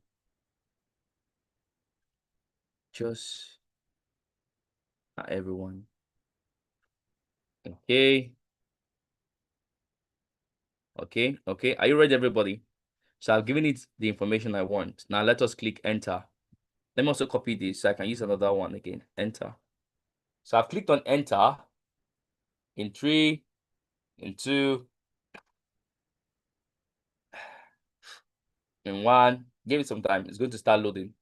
[SPEAKER 1] Just everyone. Okay. Okay. Are you ready, everybody? So I've given it the information I want. Now let us click enter. Let me also copy this so I can use another one again. Enter. So I've clicked on enter in 3, in 2, in 1. Give it some time. It's going to start loading.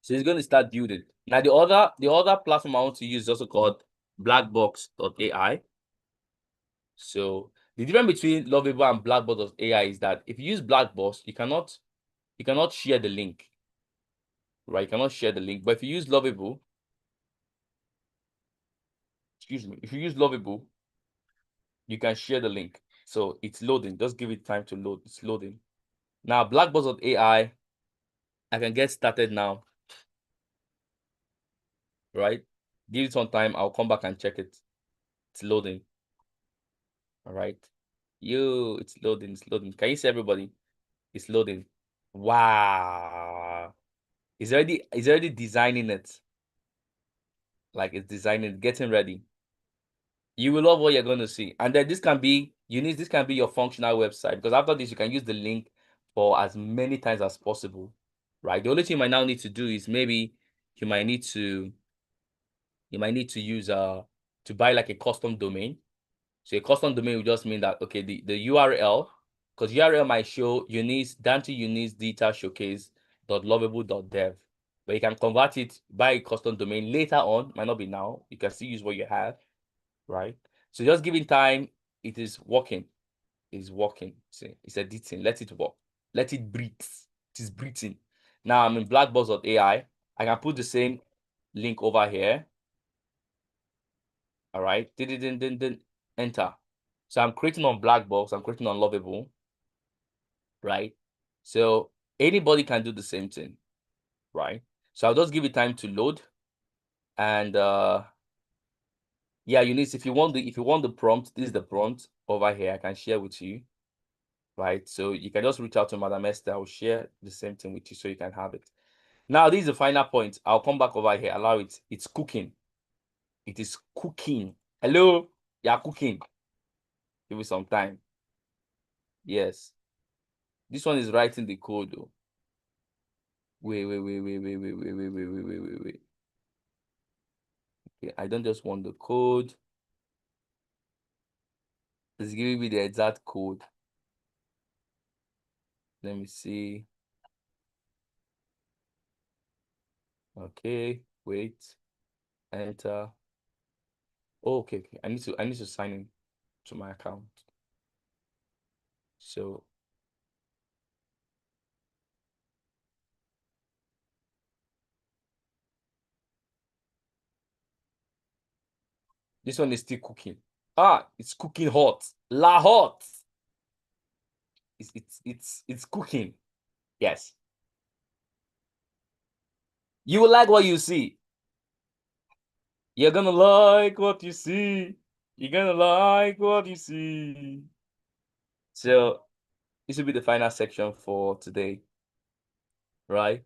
[SPEAKER 1] So it's going to start building. Now the other platform I want to use is also called blackbox.ai. So the difference between Lovable and blackbox.ai is that if you use blackbox, you cannot share the link. Right? You cannot share the link. But if you use Lovable, if you use Lovable, you can share the link. So it's loading. Just give it time to load. It's loading. Now blackbox.ai, I can get started now. Right? Give it some time. I'll come back and check it. It's loading. All right. It's loading. It's loading. Can you see everybody? It's loading. Wow. It's already designing it. Like it's designing, getting ready. You will love what you're going to see. And then this can be your functional website, because after this, you can use the link for as many times as possible. Right? The only thing you might now need to do is maybe you might need to use to buy like a custom domain. So a custom domain will just mean that, okay, the URL, because URL might show Dante data showcase.lovable.dev, but you can convert it by a custom domain later on. Might not be now. You can still use what you have, right? So just giving time. It is working. It's working. See, it's editing. Let it work. Let it breathe. It is breathing. Now I'm in blackbox.ai. I can put the same link over here. All right. Enter. So I'm creating on Blackbox. I'm creating on Lovable. Right. So anybody can do the same thing. Right. So I'll just give it time to load. And yeah, if you want the prompt, this is the prompt over here. I can share with you. Right. So you can just reach out to Madam Esther. I'll share the same thing with you so you can have it. Now, this is the final point. I'll come back over here. Allow it. It's cooking. It is cooking. Hello? Yeah, cooking. Give it some time. Yes. This one is writing the code though. Wait. Okay, I don't just want the code. It's giving me the exact code. Let me see. Okay, wait. Enter. Oh, okay. I need to sign in to my account. So this one is still cooking. It's cooking hot. La hot. It's cooking. Yes. You will like what you see. You're gonna like what you see. You're gonna like what you see. So this will be the final section for today, right?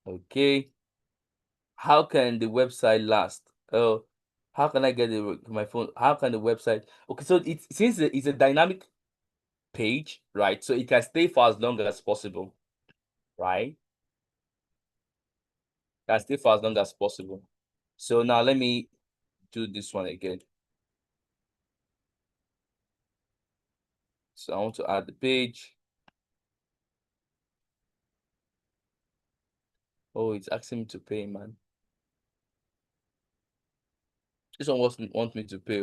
[SPEAKER 1] Okay. How can the website last? Oh, how can I get it to my phone? How can the website? Okay, so it's a dynamic page, right? So it can stay for as long as possible, right? Can stay for as long as possible. So now let me do this one again. So I want to add the page. Oh, it's asking me to pay, man. This one wants me to pay.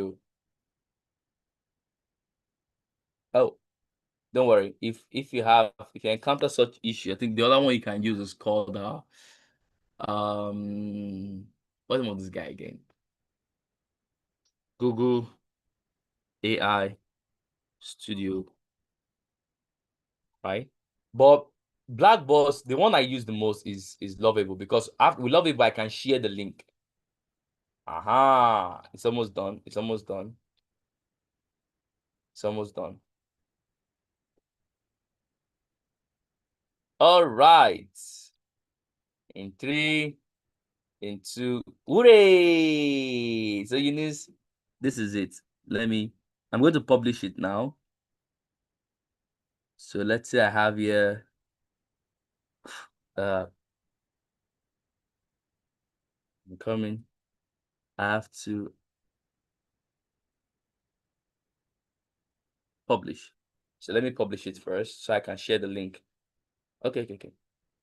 [SPEAKER 1] Oh, don't worry. If you encounter such issue, I think the other one you can use is called what's the name of this guy again? Google AI Studio, right? But Black Boss, the one I use the most is Lovable, because after with Lovable I can share the link. Aha, it's almost done. It's almost done. It's almost done. All right. In 3, in 2, hooray! So Eunice, this is it. I'm going to publish it now. So let's say I have here I'm coming. I have to publish. So let me publish it first so I can share the link. Okay.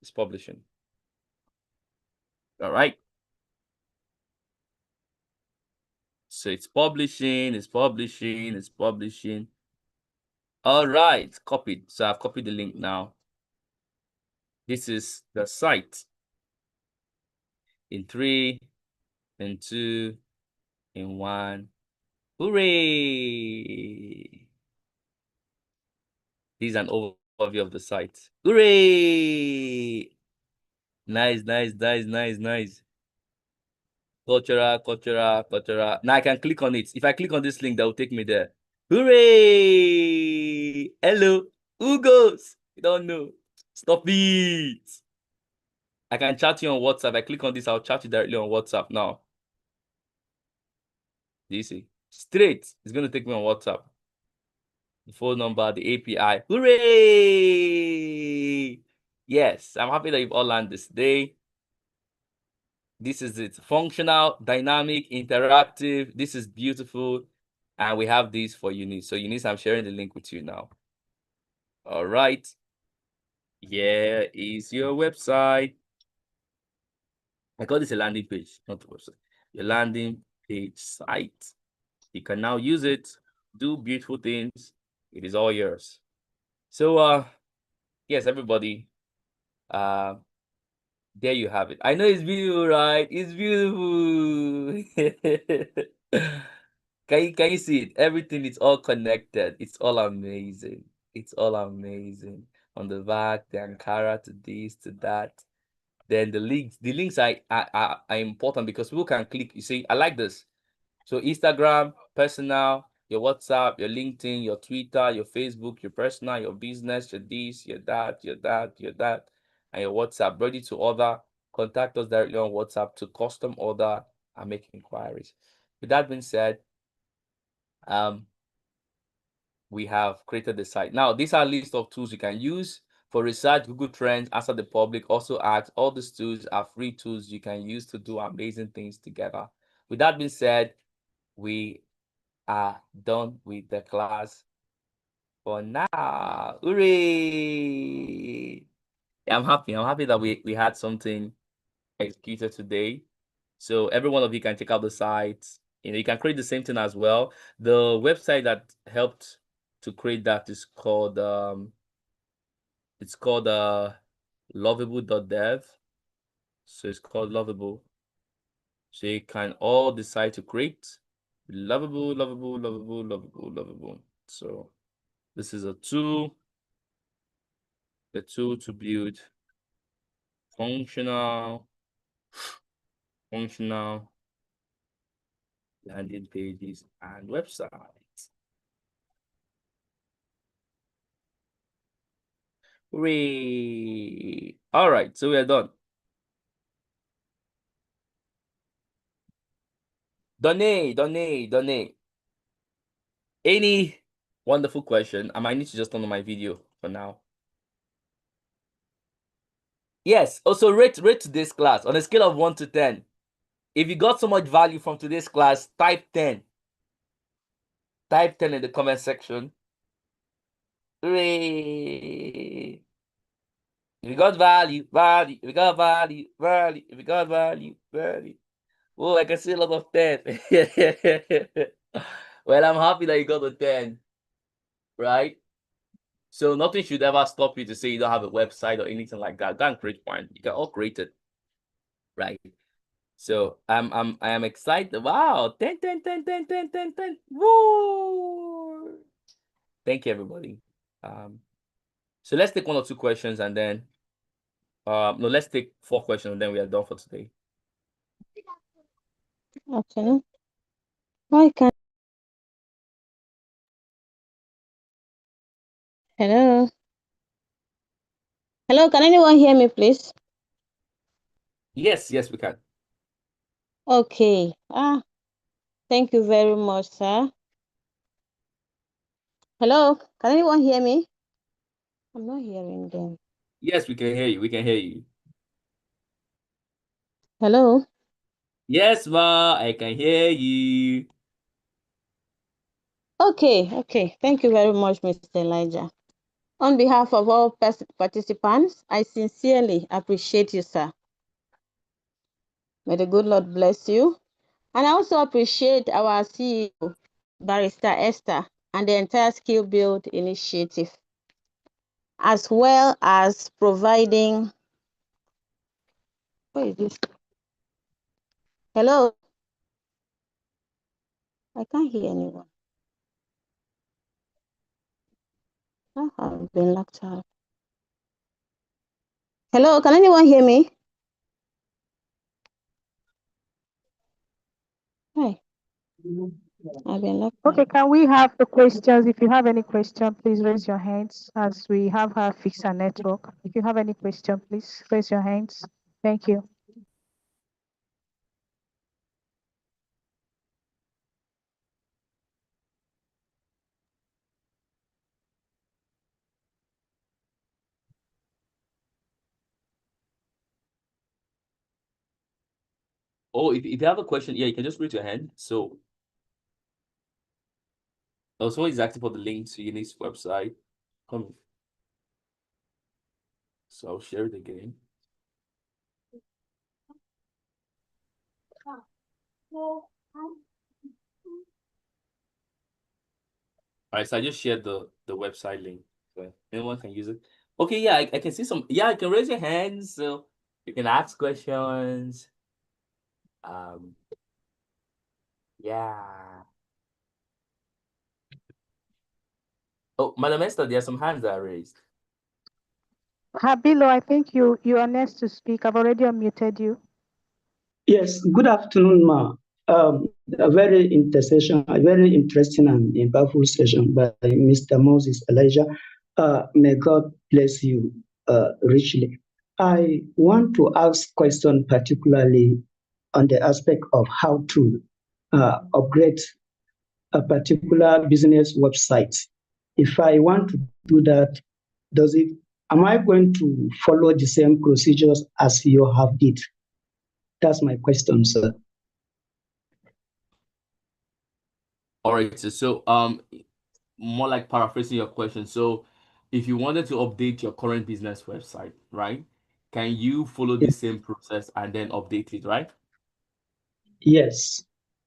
[SPEAKER 1] It's publishing. All right. So it's publishing. All right, copied. So I've copied the link now. This is the site. In 3, in 2, in 1. Hooray! This is an overview of the site. Hooray! Nice. Cultural. Now I can click on it. If I click on this link, that will take me there. Hooray! Hello, who goes? You don't know. Stop it. I can chat you on WhatsApp. I click on this, I'll chat you directly on WhatsApp now. Do you see? Straight. It's going to take me on WhatsApp. The phone number, the API. Hooray! Yes, I'm happy that you've all learned this day. This is it. Functional, dynamic, interactive. This is beautiful. And we have these for Eunice. So Eunice, I'm sharing the link with you now. All right. Here is your website. I call this a landing page, not a website. Your landing page site. You can now use it, do beautiful things. It is all yours. So yes, everybody. There you have it. I know it's beautiful, right? It's beautiful. Can you see it? Everything is all connected. It's all amazing. It's all amazing. On the back, the Ankara to this, to that. Then the links are important because people can click. You see, I like this. So Instagram, personal, your WhatsApp, your LinkedIn, your Twitter, your Facebook, your personal, your business, your this, your that, and your WhatsApp. Ready to order. Contact us directly on WhatsApp to custom order and make inquiries. With that being said, we have created the site. Now, these are a list of tools you can use for research, Google Trends, Answer the Public, also Ask. All these tools are free tools you can use to do amazing things together. With that being said, we are done with the class for now. Hooray! I'm happy that we had something executed today. So every one of you can check out the site. You can create the same thing as well. The website that helped to create that is called lovable.dev. So it's called Lovable. So you can all decide to create lovable. So this is a tool to build functional landing pages and websites. Hooray! All right, so we are done. Donate. Any wonderful question? I might need to just turn on my video for now. Yes. Also, rate today's class on a scale of 1 to 10. If you got so much value from today's class, type 10. Type 10 in the comment section. Hooray! If you got value. If you got value. Oh, I can see a lot of 10. Well, I'm happy that you got a 10, right? So nothing should ever stop you to say you don't have a website or anything like that. Go and create one. You can all create it, right? So I am excited. Wow, 10, 10, 10, 10, 10, 10, 10. Woo! Thank you, everybody. So let's take one or two questions and then no, let's take 4 questions and then we are done for today.
[SPEAKER 3] Okay. Why can't Hello? Hello, can anyone hear me, please?
[SPEAKER 1] Yes, yes, we can.
[SPEAKER 3] Okay. Thank you very much, sir. Hello, can anyone hear me? I'm not hearing them.
[SPEAKER 1] Yes, we can hear you. We can hear you.
[SPEAKER 3] Hello?
[SPEAKER 1] Yes, ma, I can hear you.
[SPEAKER 3] Okay. Thank you very much, Mr. Elijah. On behalf of all participants, I sincerely appreciate you, sir. May the good Lord bless you. And I also appreciate our CEO, Barrister Esther, and the entire Skill Build initiative, as well as providing. What is this? Hello? I can't hear anyone. I've been locked out. Hello, can anyone hear me? Hi, I've been locked out.
[SPEAKER 2] Okay, can we have the questions? If you have any question, please raise your hands as we have her fix our network. If you have any question, please raise your hands. Thank you.
[SPEAKER 1] Oh, if you have a question, yeah, you can just raise your hand. So, someone is asking for the link to Unique's website. Come. So I'll share it again. All right, so I just shared the website link. So anyone can use it. Okay, yeah, I can see some. Yeah, you can raise your hands, so you can ask questions. Yeah. Oh, Madam Esther, there are some hands that are raised.
[SPEAKER 2] Habilo, I think you are next to speak. I've already unmuted you.
[SPEAKER 4] Yes, good afternoon, Ma. A very interesting and powerful session by Mr. Moses Elijah. May God bless you richly. I want to ask question particularly on the aspect of how to upgrade a particular business website. If I want to do that, am I going to follow the same procedures as you have did? That's my question, sir.
[SPEAKER 1] All right, so more like paraphrasing your question. So if you wanted to update your current business website, right? Can you follow the same process and then update it, right?
[SPEAKER 4] Yes.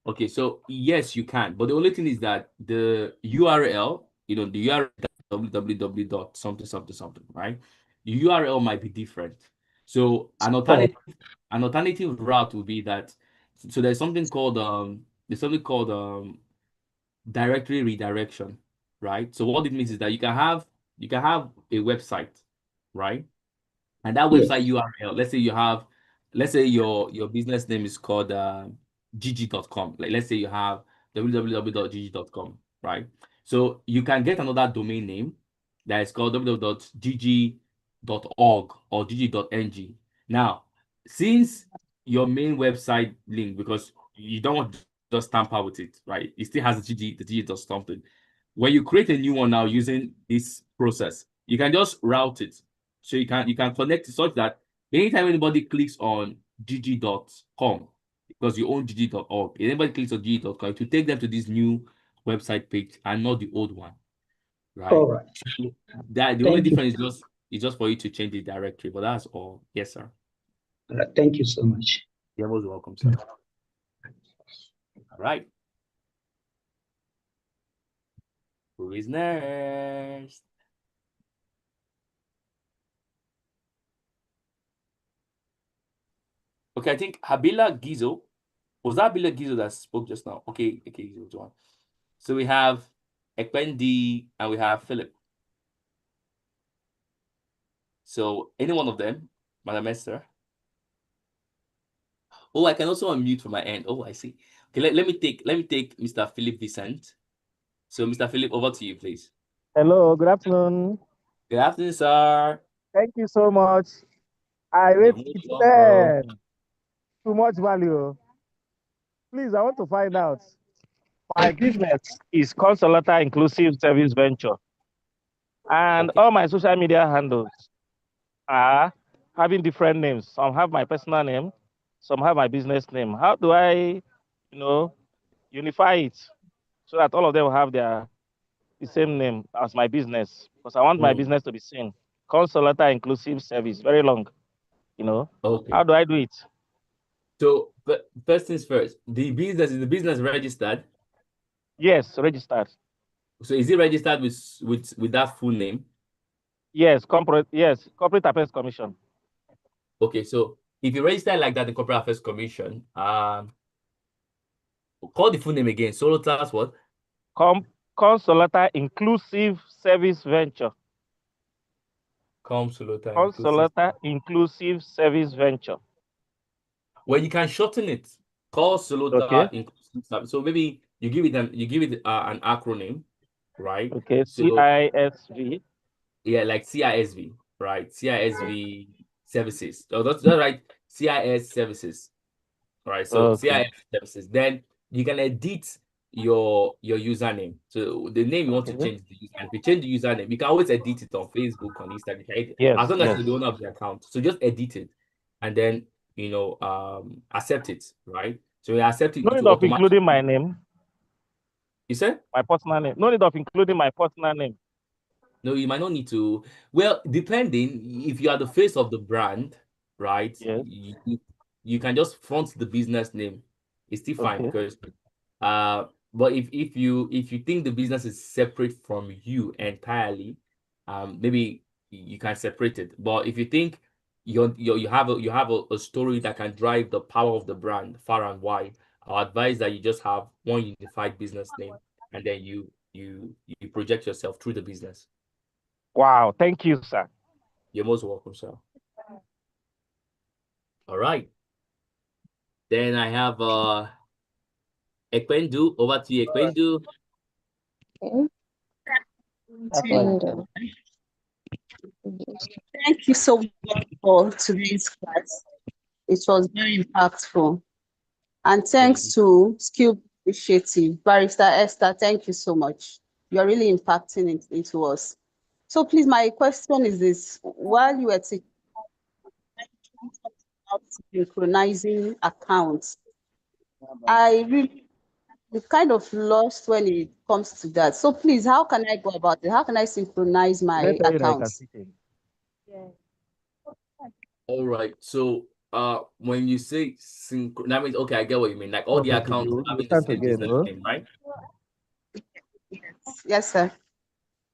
[SPEAKER 1] Okay, so yes, you can, but the only thing is that the URL, the URL www dot something something something, right? The URL might be different. So an alternative route would be that. So there's something called directory redirection, right? So what it means is that you can have a website, right? And that
[SPEAKER 4] Yes.
[SPEAKER 1] website URL, let's say your business name is called gg.com. Like let's say you have www.gg.com, right? So you can get another domain name that is called www.gg.org or gg.ng. Now, since your main website link, because you don't want to just tamper with it, right? It still has the gg dot something. When you create a new one now using this process, you can just route it. So you can connect it such that anytime anybody clicks on gg.com, because you own gg.org, anybody clicks on gg.com, it will take them to this new website page and not the old one, right?
[SPEAKER 4] All right.
[SPEAKER 1] So that the only
[SPEAKER 4] Thank you.
[SPEAKER 1] difference is just for you to change the directory, but that's all. Yes, sir.
[SPEAKER 4] Thank you so much.
[SPEAKER 1] You're most welcome, sir. All right. Who is next? Okay, I think Habila Gizo. Was that Habila Gizo that spoke just now? Okay, Gizo one. So we have Ekpendi and we have Philip. So any one of them, Madam Esther. Oh, I can also unmute from my end. Oh, I see. Okay, let me take Mr. Philip Vicent. So Mr. Philip, over to you, please.
[SPEAKER 5] Hello, good afternoon.
[SPEAKER 1] Good afternoon, sir.
[SPEAKER 5] Thank you so much. I
[SPEAKER 1] You're
[SPEAKER 5] rate
[SPEAKER 1] most
[SPEAKER 5] it
[SPEAKER 1] welcome.
[SPEAKER 5] 10. Too much value. Please, I want to find out. My business is Consolata Inclusive Service Venture, and
[SPEAKER 1] Okay.
[SPEAKER 5] all my social media handles are having different names. Some have my personal name, some have my business name. How do I, unify it so that all of them will have the same name as my business? Because I want my business to be seen. Consolata Inclusive Service, very long.
[SPEAKER 1] Okay.
[SPEAKER 5] How do I do it?
[SPEAKER 1] So, first things first, the business registered?
[SPEAKER 5] Yes, registered.
[SPEAKER 1] So, is it registered with that full name?
[SPEAKER 5] Yes, Corporate Affairs Commission.
[SPEAKER 1] Okay, so if you register like that, the Corporate Affairs Commission, call the full name again. Solo class what?
[SPEAKER 5] Consolata Inclusive Service Venture. Consolata Inclusive Service Venture.
[SPEAKER 1] Well, you can shorten it. Call Solota
[SPEAKER 5] Okay.
[SPEAKER 1] Inclusive Service. So maybe you give it an acronym, right?
[SPEAKER 5] Okay.
[SPEAKER 1] So
[SPEAKER 5] CISV.
[SPEAKER 1] yeah, like CISV, right? CISV services. So that's right. CIS services. All right. So
[SPEAKER 5] Okay.
[SPEAKER 1] CIS services. Then you can edit your username. So the name you want to
[SPEAKER 5] Okay.
[SPEAKER 1] change the username. If you change the username, you can always edit it on Facebook, on Instagram.
[SPEAKER 5] Yes.
[SPEAKER 1] As long as
[SPEAKER 5] Yes.
[SPEAKER 1] you're the owner of the account. So just edit it and then accept it, right? So you accept it,
[SPEAKER 5] No
[SPEAKER 1] it
[SPEAKER 5] need
[SPEAKER 1] will
[SPEAKER 5] of
[SPEAKER 1] automatically.
[SPEAKER 5] including my name.
[SPEAKER 1] You said?
[SPEAKER 5] My personal name. No need of including my personal name.
[SPEAKER 1] No, you might not need to. Well, depending if you are the face of the brand, right?
[SPEAKER 5] Yes.
[SPEAKER 1] You can just front the business name. It's still fine
[SPEAKER 5] Okay.
[SPEAKER 1] because but if you think the business is separate from you entirely, maybe you can separate it. But if you think you have a story that can drive the power of the brand far and wide, I advise that you just have one unified business name and then you project yourself through the business.
[SPEAKER 5] Wow. Thank you, sir.
[SPEAKER 1] You're most welcome, sir. All right. Then I have Ekwendu. Over to you, Ekwendu.
[SPEAKER 3] Okay.
[SPEAKER 6] Thank you so much for today's class. It was very impactful. And thanks to Skill Initiative, Barrister Esther, thank you so much. You're really impacting it into us. So please, my question is this. While you were teaching about synchronizing accounts, I really kind of lost when it comes to that. So please, how can I go about it? How can I synchronize
[SPEAKER 5] Did I
[SPEAKER 6] my
[SPEAKER 5] tell you that I can
[SPEAKER 6] accounts?
[SPEAKER 5] speak in?
[SPEAKER 1] All right. So when you say synchro, that means okay, I get what you mean. Like all
[SPEAKER 5] No,
[SPEAKER 1] the
[SPEAKER 5] thank
[SPEAKER 1] accounts
[SPEAKER 5] you. You
[SPEAKER 1] having the
[SPEAKER 5] can't
[SPEAKER 1] same
[SPEAKER 5] again,
[SPEAKER 1] business
[SPEAKER 5] bro.
[SPEAKER 1] name, right?
[SPEAKER 6] Yes, sir.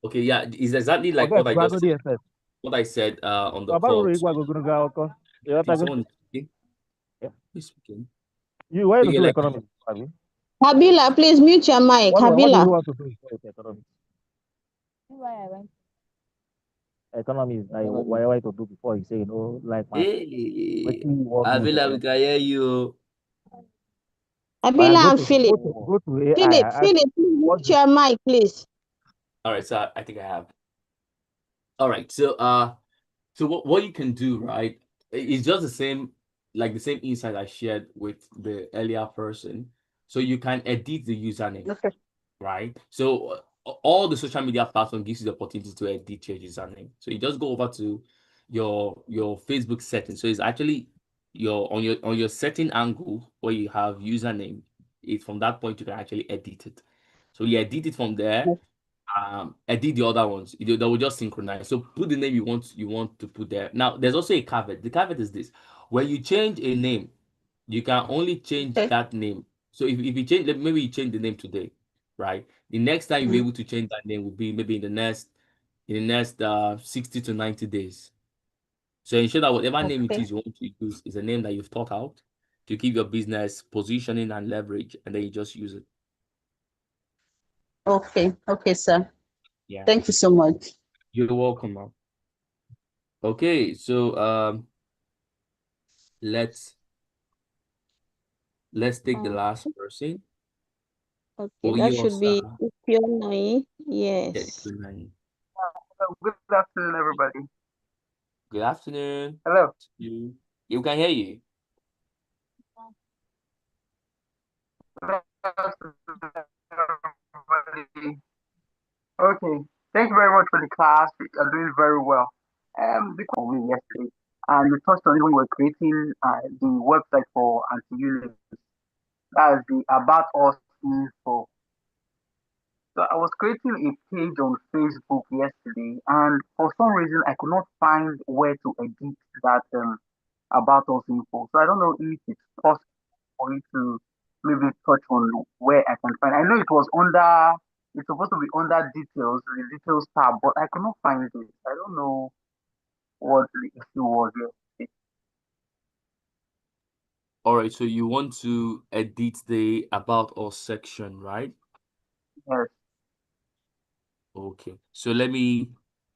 [SPEAKER 1] Okay, yeah, it's exactly like
[SPEAKER 5] Forget
[SPEAKER 1] what I just
[SPEAKER 5] Guago DSS.
[SPEAKER 1] what I said on the
[SPEAKER 5] Babaru
[SPEAKER 1] call.
[SPEAKER 5] Igwago Gunuga.
[SPEAKER 1] I think someone is speaking.
[SPEAKER 5] Yeah.
[SPEAKER 1] Who's speaking?
[SPEAKER 5] You why
[SPEAKER 1] Okay,
[SPEAKER 5] to do
[SPEAKER 1] like
[SPEAKER 5] economics, Abi?
[SPEAKER 3] Habila, please mute your mic.
[SPEAKER 5] What do you
[SPEAKER 3] Habila.
[SPEAKER 5] want to do with economics? Economics, why to do before you say, like my what
[SPEAKER 1] hey,
[SPEAKER 5] you want me
[SPEAKER 1] Avila, we
[SPEAKER 5] to
[SPEAKER 1] can hear you.
[SPEAKER 3] Habila
[SPEAKER 5] go
[SPEAKER 3] and
[SPEAKER 5] to
[SPEAKER 3] Philip.
[SPEAKER 5] go to AI.
[SPEAKER 3] Philip,
[SPEAKER 5] I ask
[SPEAKER 3] Philip, please
[SPEAKER 5] what
[SPEAKER 3] mute your mic, please.
[SPEAKER 1] All right, so I think I have. All right, so what you can do, right? It's just the same, like the same insight I shared with the earlier person. So you can edit the username,
[SPEAKER 6] Okay.
[SPEAKER 1] right? So all the social media platform gives you the opportunity to edit your username. So you just go over to your Facebook settings. So it's actually on your setting angle where you have username. It's from that point you can actually edit it. So you edit it from there. Edit the other ones. They will just synchronize. So put the name you want to put there. Now there's also a caveat. The caveat is this: when you change a name, you can only change
[SPEAKER 6] Okay.
[SPEAKER 1] that name So if you change, maybe you change the name today, right? The next time you'll be able to change that name will be maybe in the next 60 to 90 days. So ensure that whatever name it
[SPEAKER 3] Okay.
[SPEAKER 1] is you want to use is a name that you've thought out to keep your business positioning and leverage, and then you just use it.
[SPEAKER 6] Okay. Okay, sir.
[SPEAKER 1] Yeah.
[SPEAKER 6] Thank you so much.
[SPEAKER 1] You're welcome, ma'am. Okay, so let's take the
[SPEAKER 3] Uh,
[SPEAKER 1] last person.
[SPEAKER 3] okay,
[SPEAKER 1] Oh,
[SPEAKER 3] that should be
[SPEAKER 1] Yosa.
[SPEAKER 3] Ifeonyi.
[SPEAKER 1] Yeah,
[SPEAKER 3] Yes.
[SPEAKER 7] Good afternoon, everybody.
[SPEAKER 1] good afternoon.
[SPEAKER 7] Hello.
[SPEAKER 1] You can hear you.
[SPEAKER 7] Good afternoon, everybody. Okay. Thank you very much for the class. You're doing very well. The question me yesterday, and you touched on it when you were creating the website for anti-union. That's the About Us info. So I was creating a page on Facebook yesterday, and for some reason I could not find where to edit that About Us info. So I don't know if it's possible for you to maybe touch on where I can find. I know it was under, it's supposed to be under details, the details tab, but I could not find it. I don't know what the issue was here.
[SPEAKER 1] All right, so you want to edit the About Us section, right?
[SPEAKER 7] Yes.
[SPEAKER 1] Okay. So let me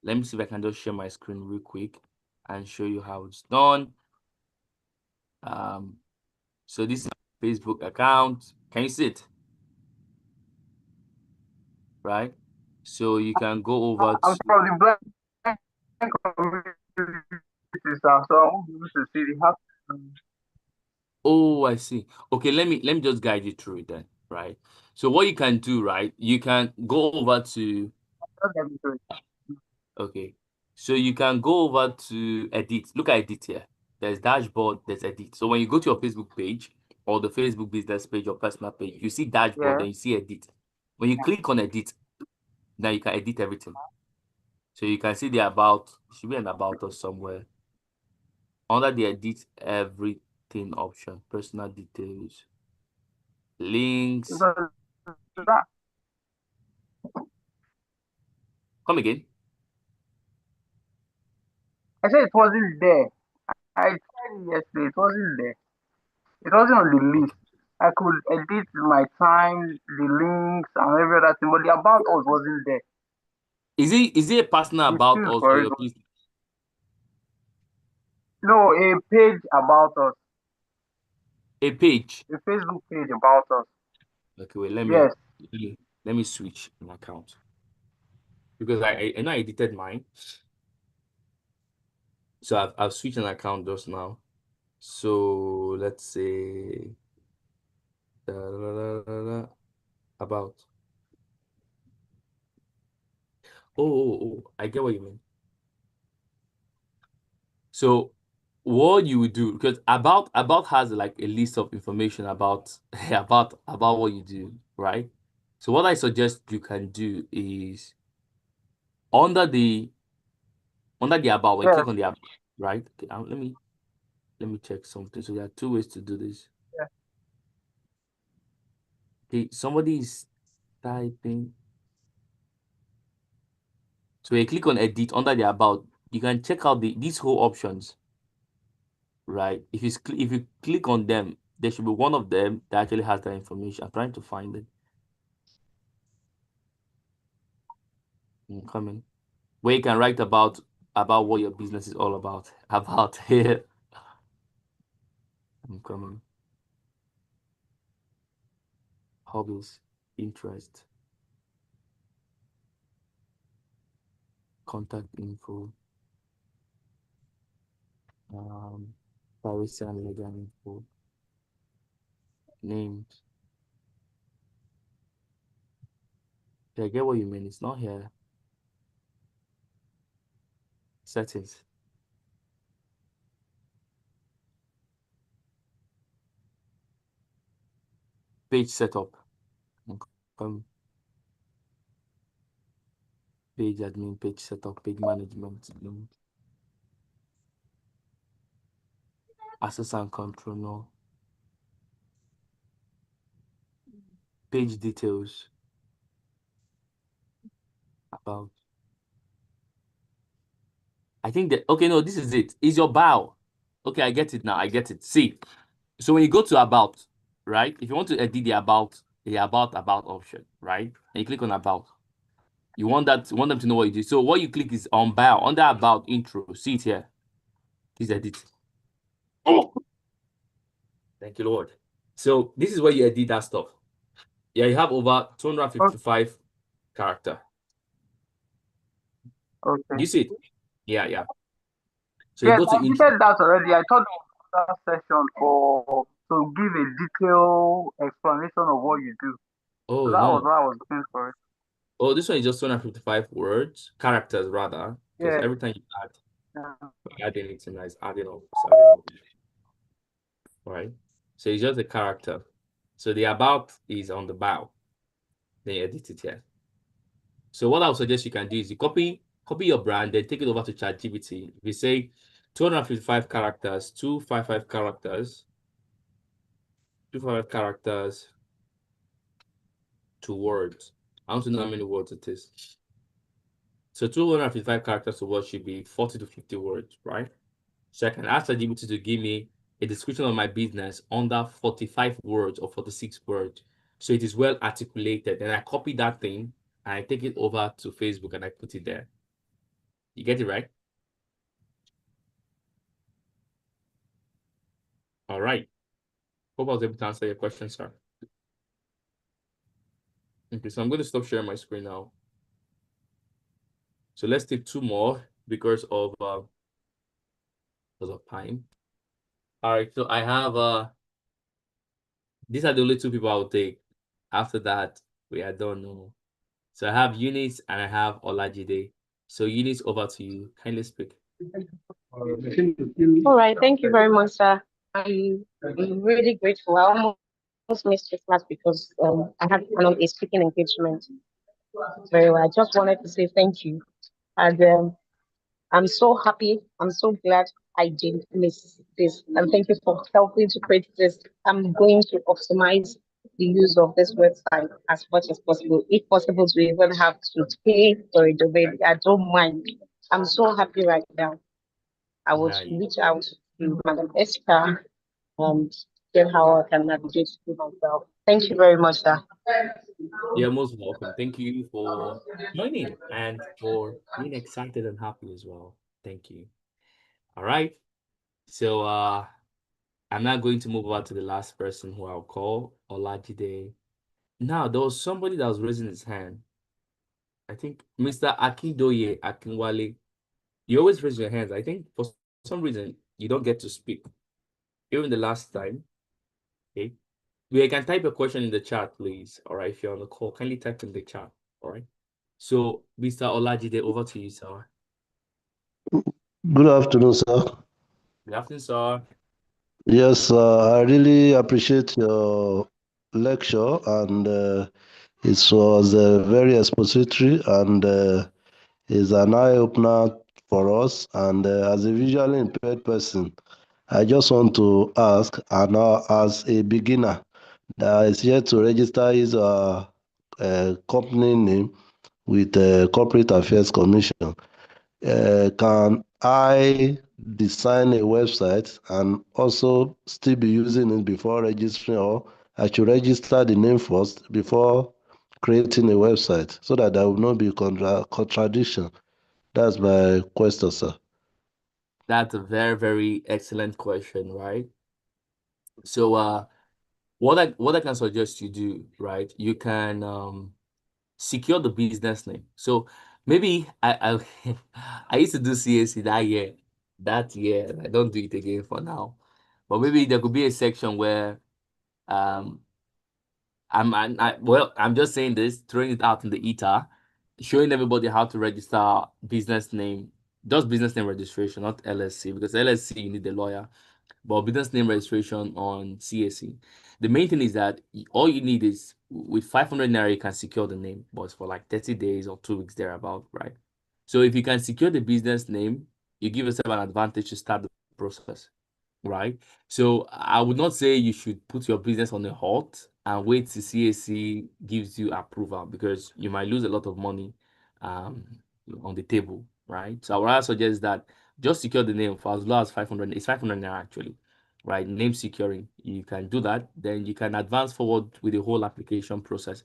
[SPEAKER 1] see if I can just share my screen real quick and show you how it's done. So this is my Facebook account. Can you see it? Right? So you can go over
[SPEAKER 7] I'm
[SPEAKER 1] to
[SPEAKER 7] from the blind community, sir, so I won't be able to see the house.
[SPEAKER 1] Oh, I see. Okay, let me just guide you through it then, right? So what you can do, right? You can go over to
[SPEAKER 7] Just let me do it.
[SPEAKER 1] okay. So you can go over to edit. Look at edit here. There's dashboard, there's edit. So when you go to your Facebook page or the Facebook business page or personal page, you see dashboard,
[SPEAKER 7] Yeah.
[SPEAKER 1] then you see edit. When you click on edit, now you can edit everything. So you can see the about, should be an about us somewhere. Under the edit everything option, personal details, links.
[SPEAKER 7] Because that,
[SPEAKER 1] Come again.
[SPEAKER 7] I said it wasn't there. I tried it yesterday. It wasn't there. It wasn't on the list.
[SPEAKER 1] Okay.
[SPEAKER 7] I could edit my time, the links, and every other thing, but the about us wasn't there.
[SPEAKER 1] Is it a personal
[SPEAKER 7] The
[SPEAKER 1] about
[SPEAKER 7] feel
[SPEAKER 1] us or
[SPEAKER 7] for it.
[SPEAKER 1] your business?
[SPEAKER 7] No, a page about us,
[SPEAKER 1] A page.
[SPEAKER 7] a Facebook page about us.
[SPEAKER 1] Okay, wait,
[SPEAKER 7] Yes.
[SPEAKER 1] let me switch an account. Because I know I edited mine. So I've switched an account just now. So let's say about. I get what you mean. So what you would do, because about has like a list of information about about what you do, right? So what I suggest you can do is under the about, when you
[SPEAKER 7] Yes.
[SPEAKER 1] click on the about, right? Okay, let me check something. So there are two ways to do this.
[SPEAKER 7] Yes.
[SPEAKER 1] Okay, somebody is typing. So when you click on edit under the about, you can check out these whole options, right? If you click on them, there should be one of them that actually has that information. I'm trying to find it. I'm coming. Where you can write about what your business is all about. About here. I'm coming. Hobbies, interest, contact info, privacy and legal info, names. Yeah, I get what you mean. It's not here. Settings. Page setup. Um, page admin, page setup, page management, access and control. No. Page details. About. I think that, okay, no, this is it. Is your bio. Okay, I get it now. I get it. See, so when you go to about, right? If you want to edit the about option, right? And you click on about. You want them to know what you do. So what you click is on bio, under about intro. See it here. Please edit. Oh, thank you, Lord. So this is where you edit that stuff. Yeah, you have over 255 character.
[SPEAKER 7] Okay.
[SPEAKER 1] You see it? Yeah. So
[SPEAKER 7] Yes,
[SPEAKER 1] you go
[SPEAKER 7] I
[SPEAKER 1] to intro.
[SPEAKER 7] did that already. I thought that session for to give a detailed explanation of what you do. So
[SPEAKER 1] Oh
[SPEAKER 7] that was
[SPEAKER 1] no.
[SPEAKER 7] what I was looking for.
[SPEAKER 1] Oh, this one is just 255 words, characters rather, because
[SPEAKER 7] Yeah.
[SPEAKER 1] every time you
[SPEAKER 7] Yeah.
[SPEAKER 1] add anything, it's adding up. It's adding up. All right. So it's just a character. So the about is on the bow. Then you edit it here. So what I would suggest you can do is you copy your brand, then take it over to ChatGPT. If you say 255 characters, 255 characters, 255 characters to words. I want to know how many words it is. So 255 characters to words should be 40 to 50 words, right? So I can ask ChatGPT to give me a description of my business under 45 words or 46 words. So it is well articulated. Then I copy that thing and I take it over to Facebook and I put it there. You get it right? All right. Hope I was able to answer your question, sir. Okay, so I'm going to stop sharing my screen now. So let's take two more because of time. All right, so I have these are the only two people I will take. After that, we are done. No. So I have Eunice and I have Olajide. So Eunice, over to you. Kindly speak.
[SPEAKER 8] All right, thank you very much, sir. I'm really grateful. I almost missed your class because I had a speaking engagement. Very well. I just wanted to say thank you. And I'm so happy. I'm so glad I didn't miss this. And thank you for helping to create this. I'm going to optimize the use of this website as much as possible. If possible, to even have to pay for a domain. I don't mind. I'm so happy right now. I would
[SPEAKER 1] Nice.
[SPEAKER 8] reach out to Madam Esther and get how I can navigate through myself. Thank you very much, sir.
[SPEAKER 1] You're most welcome. Thank you for joining and for being excited and happy as well. Thank you. All right. So I'm now going to move over to the last person who I'll call, Olajide. Now, there was somebody that was raising his hand. I think Mr. Akindoye Akinwale. You always raise your hands. I think for some reason you don't get to speak. Even the last time. Okay. You can type a question in the chat, please. All right. If you're on the call, kindly type in the chat. All right. So, Mr. Olajide, over to you, sir.
[SPEAKER 9] Good afternoon, sir.
[SPEAKER 1] Good afternoon, sir.
[SPEAKER 9] Yes, I really appreciate your lecture, and it was very expository and is an eye-opener for us. And as a visually impaired person, I just want to ask, and as a beginner that is yet to register his company name with the Corporate Affairs Commission, can I design a website and also still be using it before registering, or I should register the name first before creating a website so that there will not be contradiction? That's my question, sir.
[SPEAKER 1] That's a very, very excellent question, right? So, what I can suggest you do, right? You can secure the business name. So maybe I I used to do CAC that year. That year, I don't do it again for now. But maybe there could be a section where um I'm just saying this, throwing it out in the ether, showing everybody how to register business name, just business name registration, not LSC, because LSC you need a lawyer, but business name registration on CAC. The main thing is that all you need is with 500 naira, you can secure the name, but it's for like 30 days or 2 weeks thereabout, right? So if you can secure the business name, you give yourself an advantage to start the process. right? So I would not say you should put your business on a halt and wait till CAC gives you approval, because you might lose a lot of money um, on the table, right? So I would rather suggest that just secure the name for as low as 500. It's 500 now actually, right? Name securing. You can do that. Then you can advance forward with the whole application process.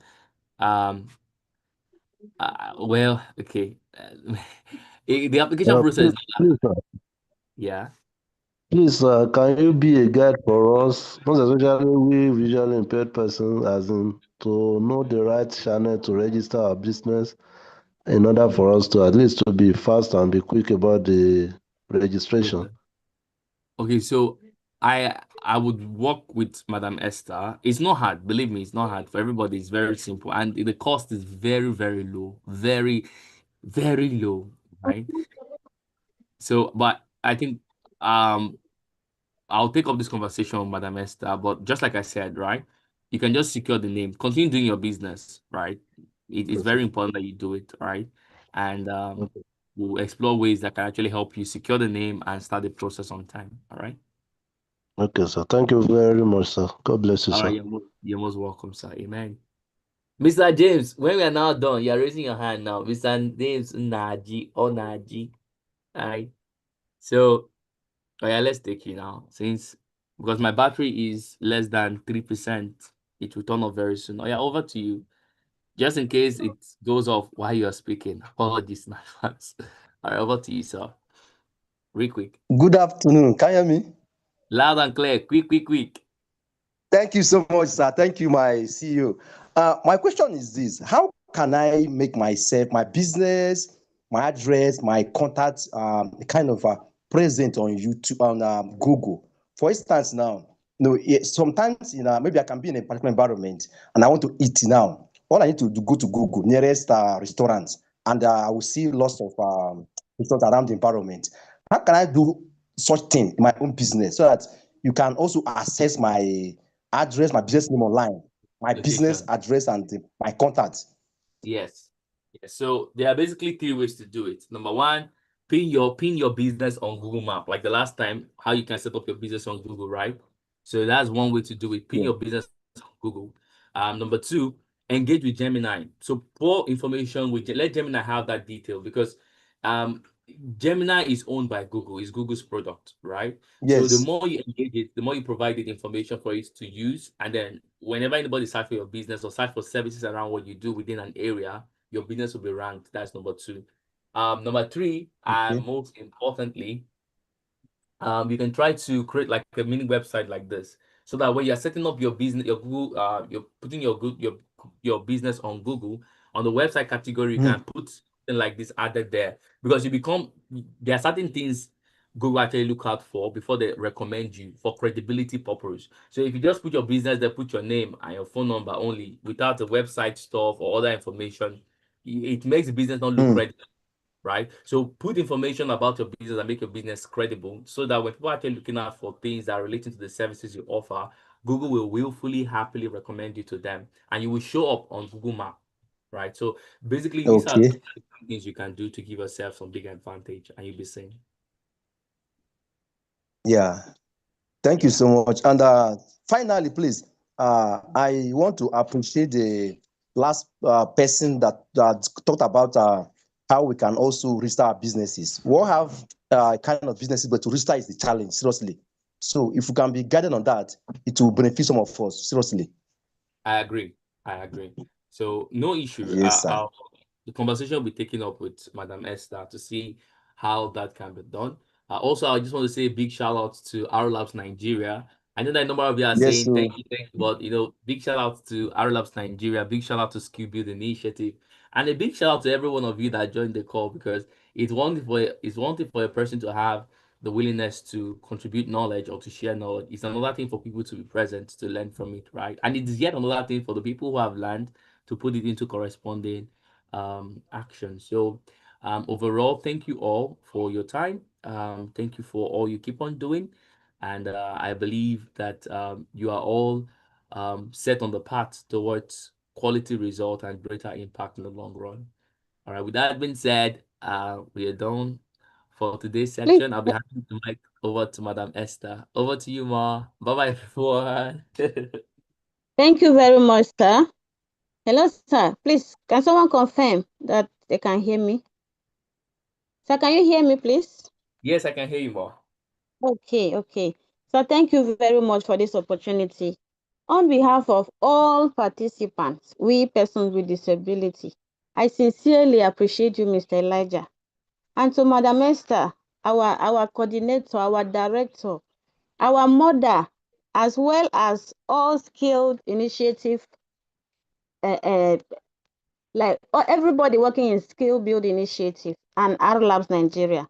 [SPEAKER 1] Um, well, okay. The application process,
[SPEAKER 9] Please, please, sir.
[SPEAKER 1] yeah.
[SPEAKER 9] Please, can you be a guide for us, most especially we visually impaired persons, as in to know the right channel to register our business in order for us to at least to be fast and be quick about the registration?
[SPEAKER 1] Okay, so I would work with Madam Esther. It's not hard, believe me, it's not hard for everybody. It's very simple, and the cost is very, very low, very, very low, right? So, but I think um I'll take up this conversation with Madam Esther. But just like I said, right, you can just secure the name, continue doing your business, right? It is very important that you do it, right? And
[SPEAKER 9] Okay.
[SPEAKER 1] we'll explore ways that can actually help you secure the name and start the process on time. All right.
[SPEAKER 9] Okay, sir. Thank you very much, sir. God bless you,
[SPEAKER 1] All right,
[SPEAKER 9] sir.
[SPEAKER 1] you're most welcome, sir. Amen. Mr. James, when we are now done, you're raising your hand now. Mr. James Naji or Naji. All right. So, oh yeah, let's take you now. Since because my battery is less than 3%, it will turn off very soon. Oh yeah, over to you. Just in case it goes off while you're speaking. Apologies in advance. All right, over to you, sir. Real quick.
[SPEAKER 10] Good afternoon. Can you hear me?
[SPEAKER 1] Loud and clear. Quick, quick, quick.
[SPEAKER 10] Thank you so much, sir. Thank you, my CEO. My question is this: how can I make myself, my business, my address, my contact, kind of present on YouTube, on Google? For instance, now, sometimes maybe I can be in a particular environment and I want to eat now. All I need to do go to Google nearest restaurant, and I will see lots of restaurants around the environment. How can I do such thing in my own business so that you can also access my address, my business name online, my business
[SPEAKER 1] Location.
[SPEAKER 10] address, and my contact?
[SPEAKER 1] Yes. Yes. So there are basically three ways to do it. Number one, pin your business on Google Map. Like the last time, how you can set up your business on Google, right? So that's one way to do it. Pin
[SPEAKER 10] Yeah.
[SPEAKER 1] your business on Google. Number two, engage with Gemini. So pour information with let Gemini have that detail, because um Gemini is owned by Google. It's Google's product, right? So the
[SPEAKER 10] Yes.
[SPEAKER 1] more you engage it, the more you provide it information for it to use. And then whenever anybody search for your business or search for services around what you do within an area, your business will be ranked. That's number two. Number three, and
[SPEAKER 10] Okay.
[SPEAKER 1] most importantly, you can try to create like a mini website like this, so that when you're setting up your business, your Google, you're putting your business on Google, on the website category, you can put something like this added there, because there are certain things Google actually look out for before they recommend you for credibility purpose. So if you just put your business there, put your name and your phone number only without the website stuff or other information, it makes the business not look credible, right? So put information about your business and make your business credible, so that when people are actually looking out for things that are relating to the services you offer, Google will willfully, happily recommend you to them, and you will show up on Google Map, right? So basically, these are
[SPEAKER 10] Okay.
[SPEAKER 1] things you can do to give yourself some big advantage, and you'll be saying,
[SPEAKER 10] Yeah. Thank you
[SPEAKER 1] yeah.
[SPEAKER 10] so much. And finally, please, I want to appreciate the last person that talked about how we can also register our businesses. We all have kind of businesses, but to register is the challenge, seriously. So if we can be guided on that, it will benefit some of us, seriously.
[SPEAKER 1] I agree. I agree. So no issue.
[SPEAKER 10] Yes, sir.
[SPEAKER 1] The conversation will be taken up with Madam Esther to see how that can be done. Also, I just want to say a big shout out to RLabs Nigeria. I know that a number of you are
[SPEAKER 10] Yes,
[SPEAKER 1] saying
[SPEAKER 10] so
[SPEAKER 1] thank you, but big shout out to RLabs Nigeria, big shout out to Skill Build Initiative, and a big shout out to every one of you that joined the call, because it's one thing for a person to have the willingness to contribute knowledge or to share knowledge. It's another thing for people to be present to learn from it, right? And it is yet another thing for the people who have learned to put it into corresponding action. So overall, thank you all for your time. Thank you for all you keep on doing. And I believe that you are all set on the path towards quality result and greater impact in the long run. All right, with that being said, we are done for today's
[SPEAKER 3] Please,
[SPEAKER 1] section. I'll be handing the mic over to Madam Esther. Over to you, Ma. Bye-bye, everyone.
[SPEAKER 3] Thank you very much, sir. Hello, sir. Please, can someone confirm that they can hear me? Sir, can you hear me, please?
[SPEAKER 1] Yes, I can hear you, Ma.
[SPEAKER 3] Okay. So thank you very much for this opportunity. On behalf of all participants, we persons with disability, I sincerely appreciate you, Mr. Elijah. And to Madam Esther, our coordinator, our director, our mother, as well as all skilled initiative, like everybody working in skill build initiative and RLabs Nigeria,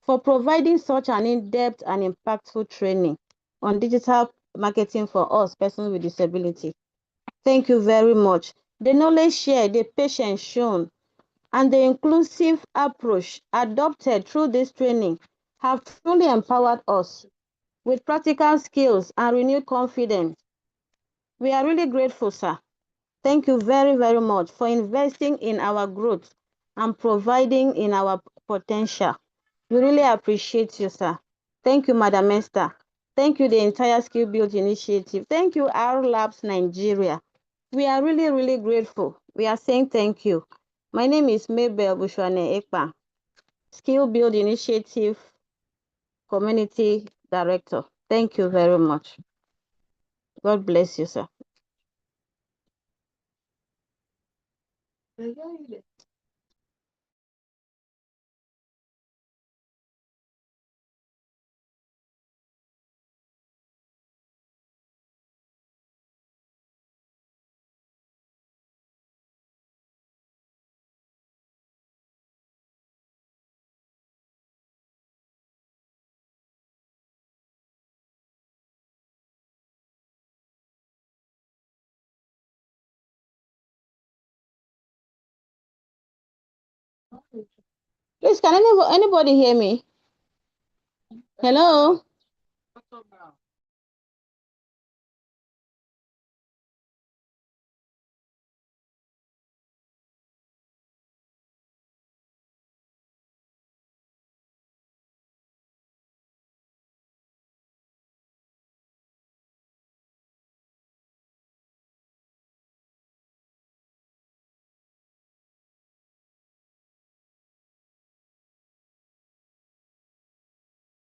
[SPEAKER 3] for providing such an in-depth and impactful training on digital marketing for us, persons with disability. Thank you very much. The knowledge shared, the patience shown, and the inclusive approach adopted through this training have truly empowered us with practical skills and renewed confidence. We are really grateful, sir. Thank you very, very much for investing in our growth and providing in our potential. We really appreciate you, sir. Thank you, Madam Esther. Thank you, the entire Skill Build Initiative. Thank you, RLabs Nigeria. We are really, really grateful. We are saying thank you. My name is Mabel Bushwane Ekpa, Skill Build Initiative Community Director. Thank you very much. God bless you, sir. Please, can anybody hear me? Hello?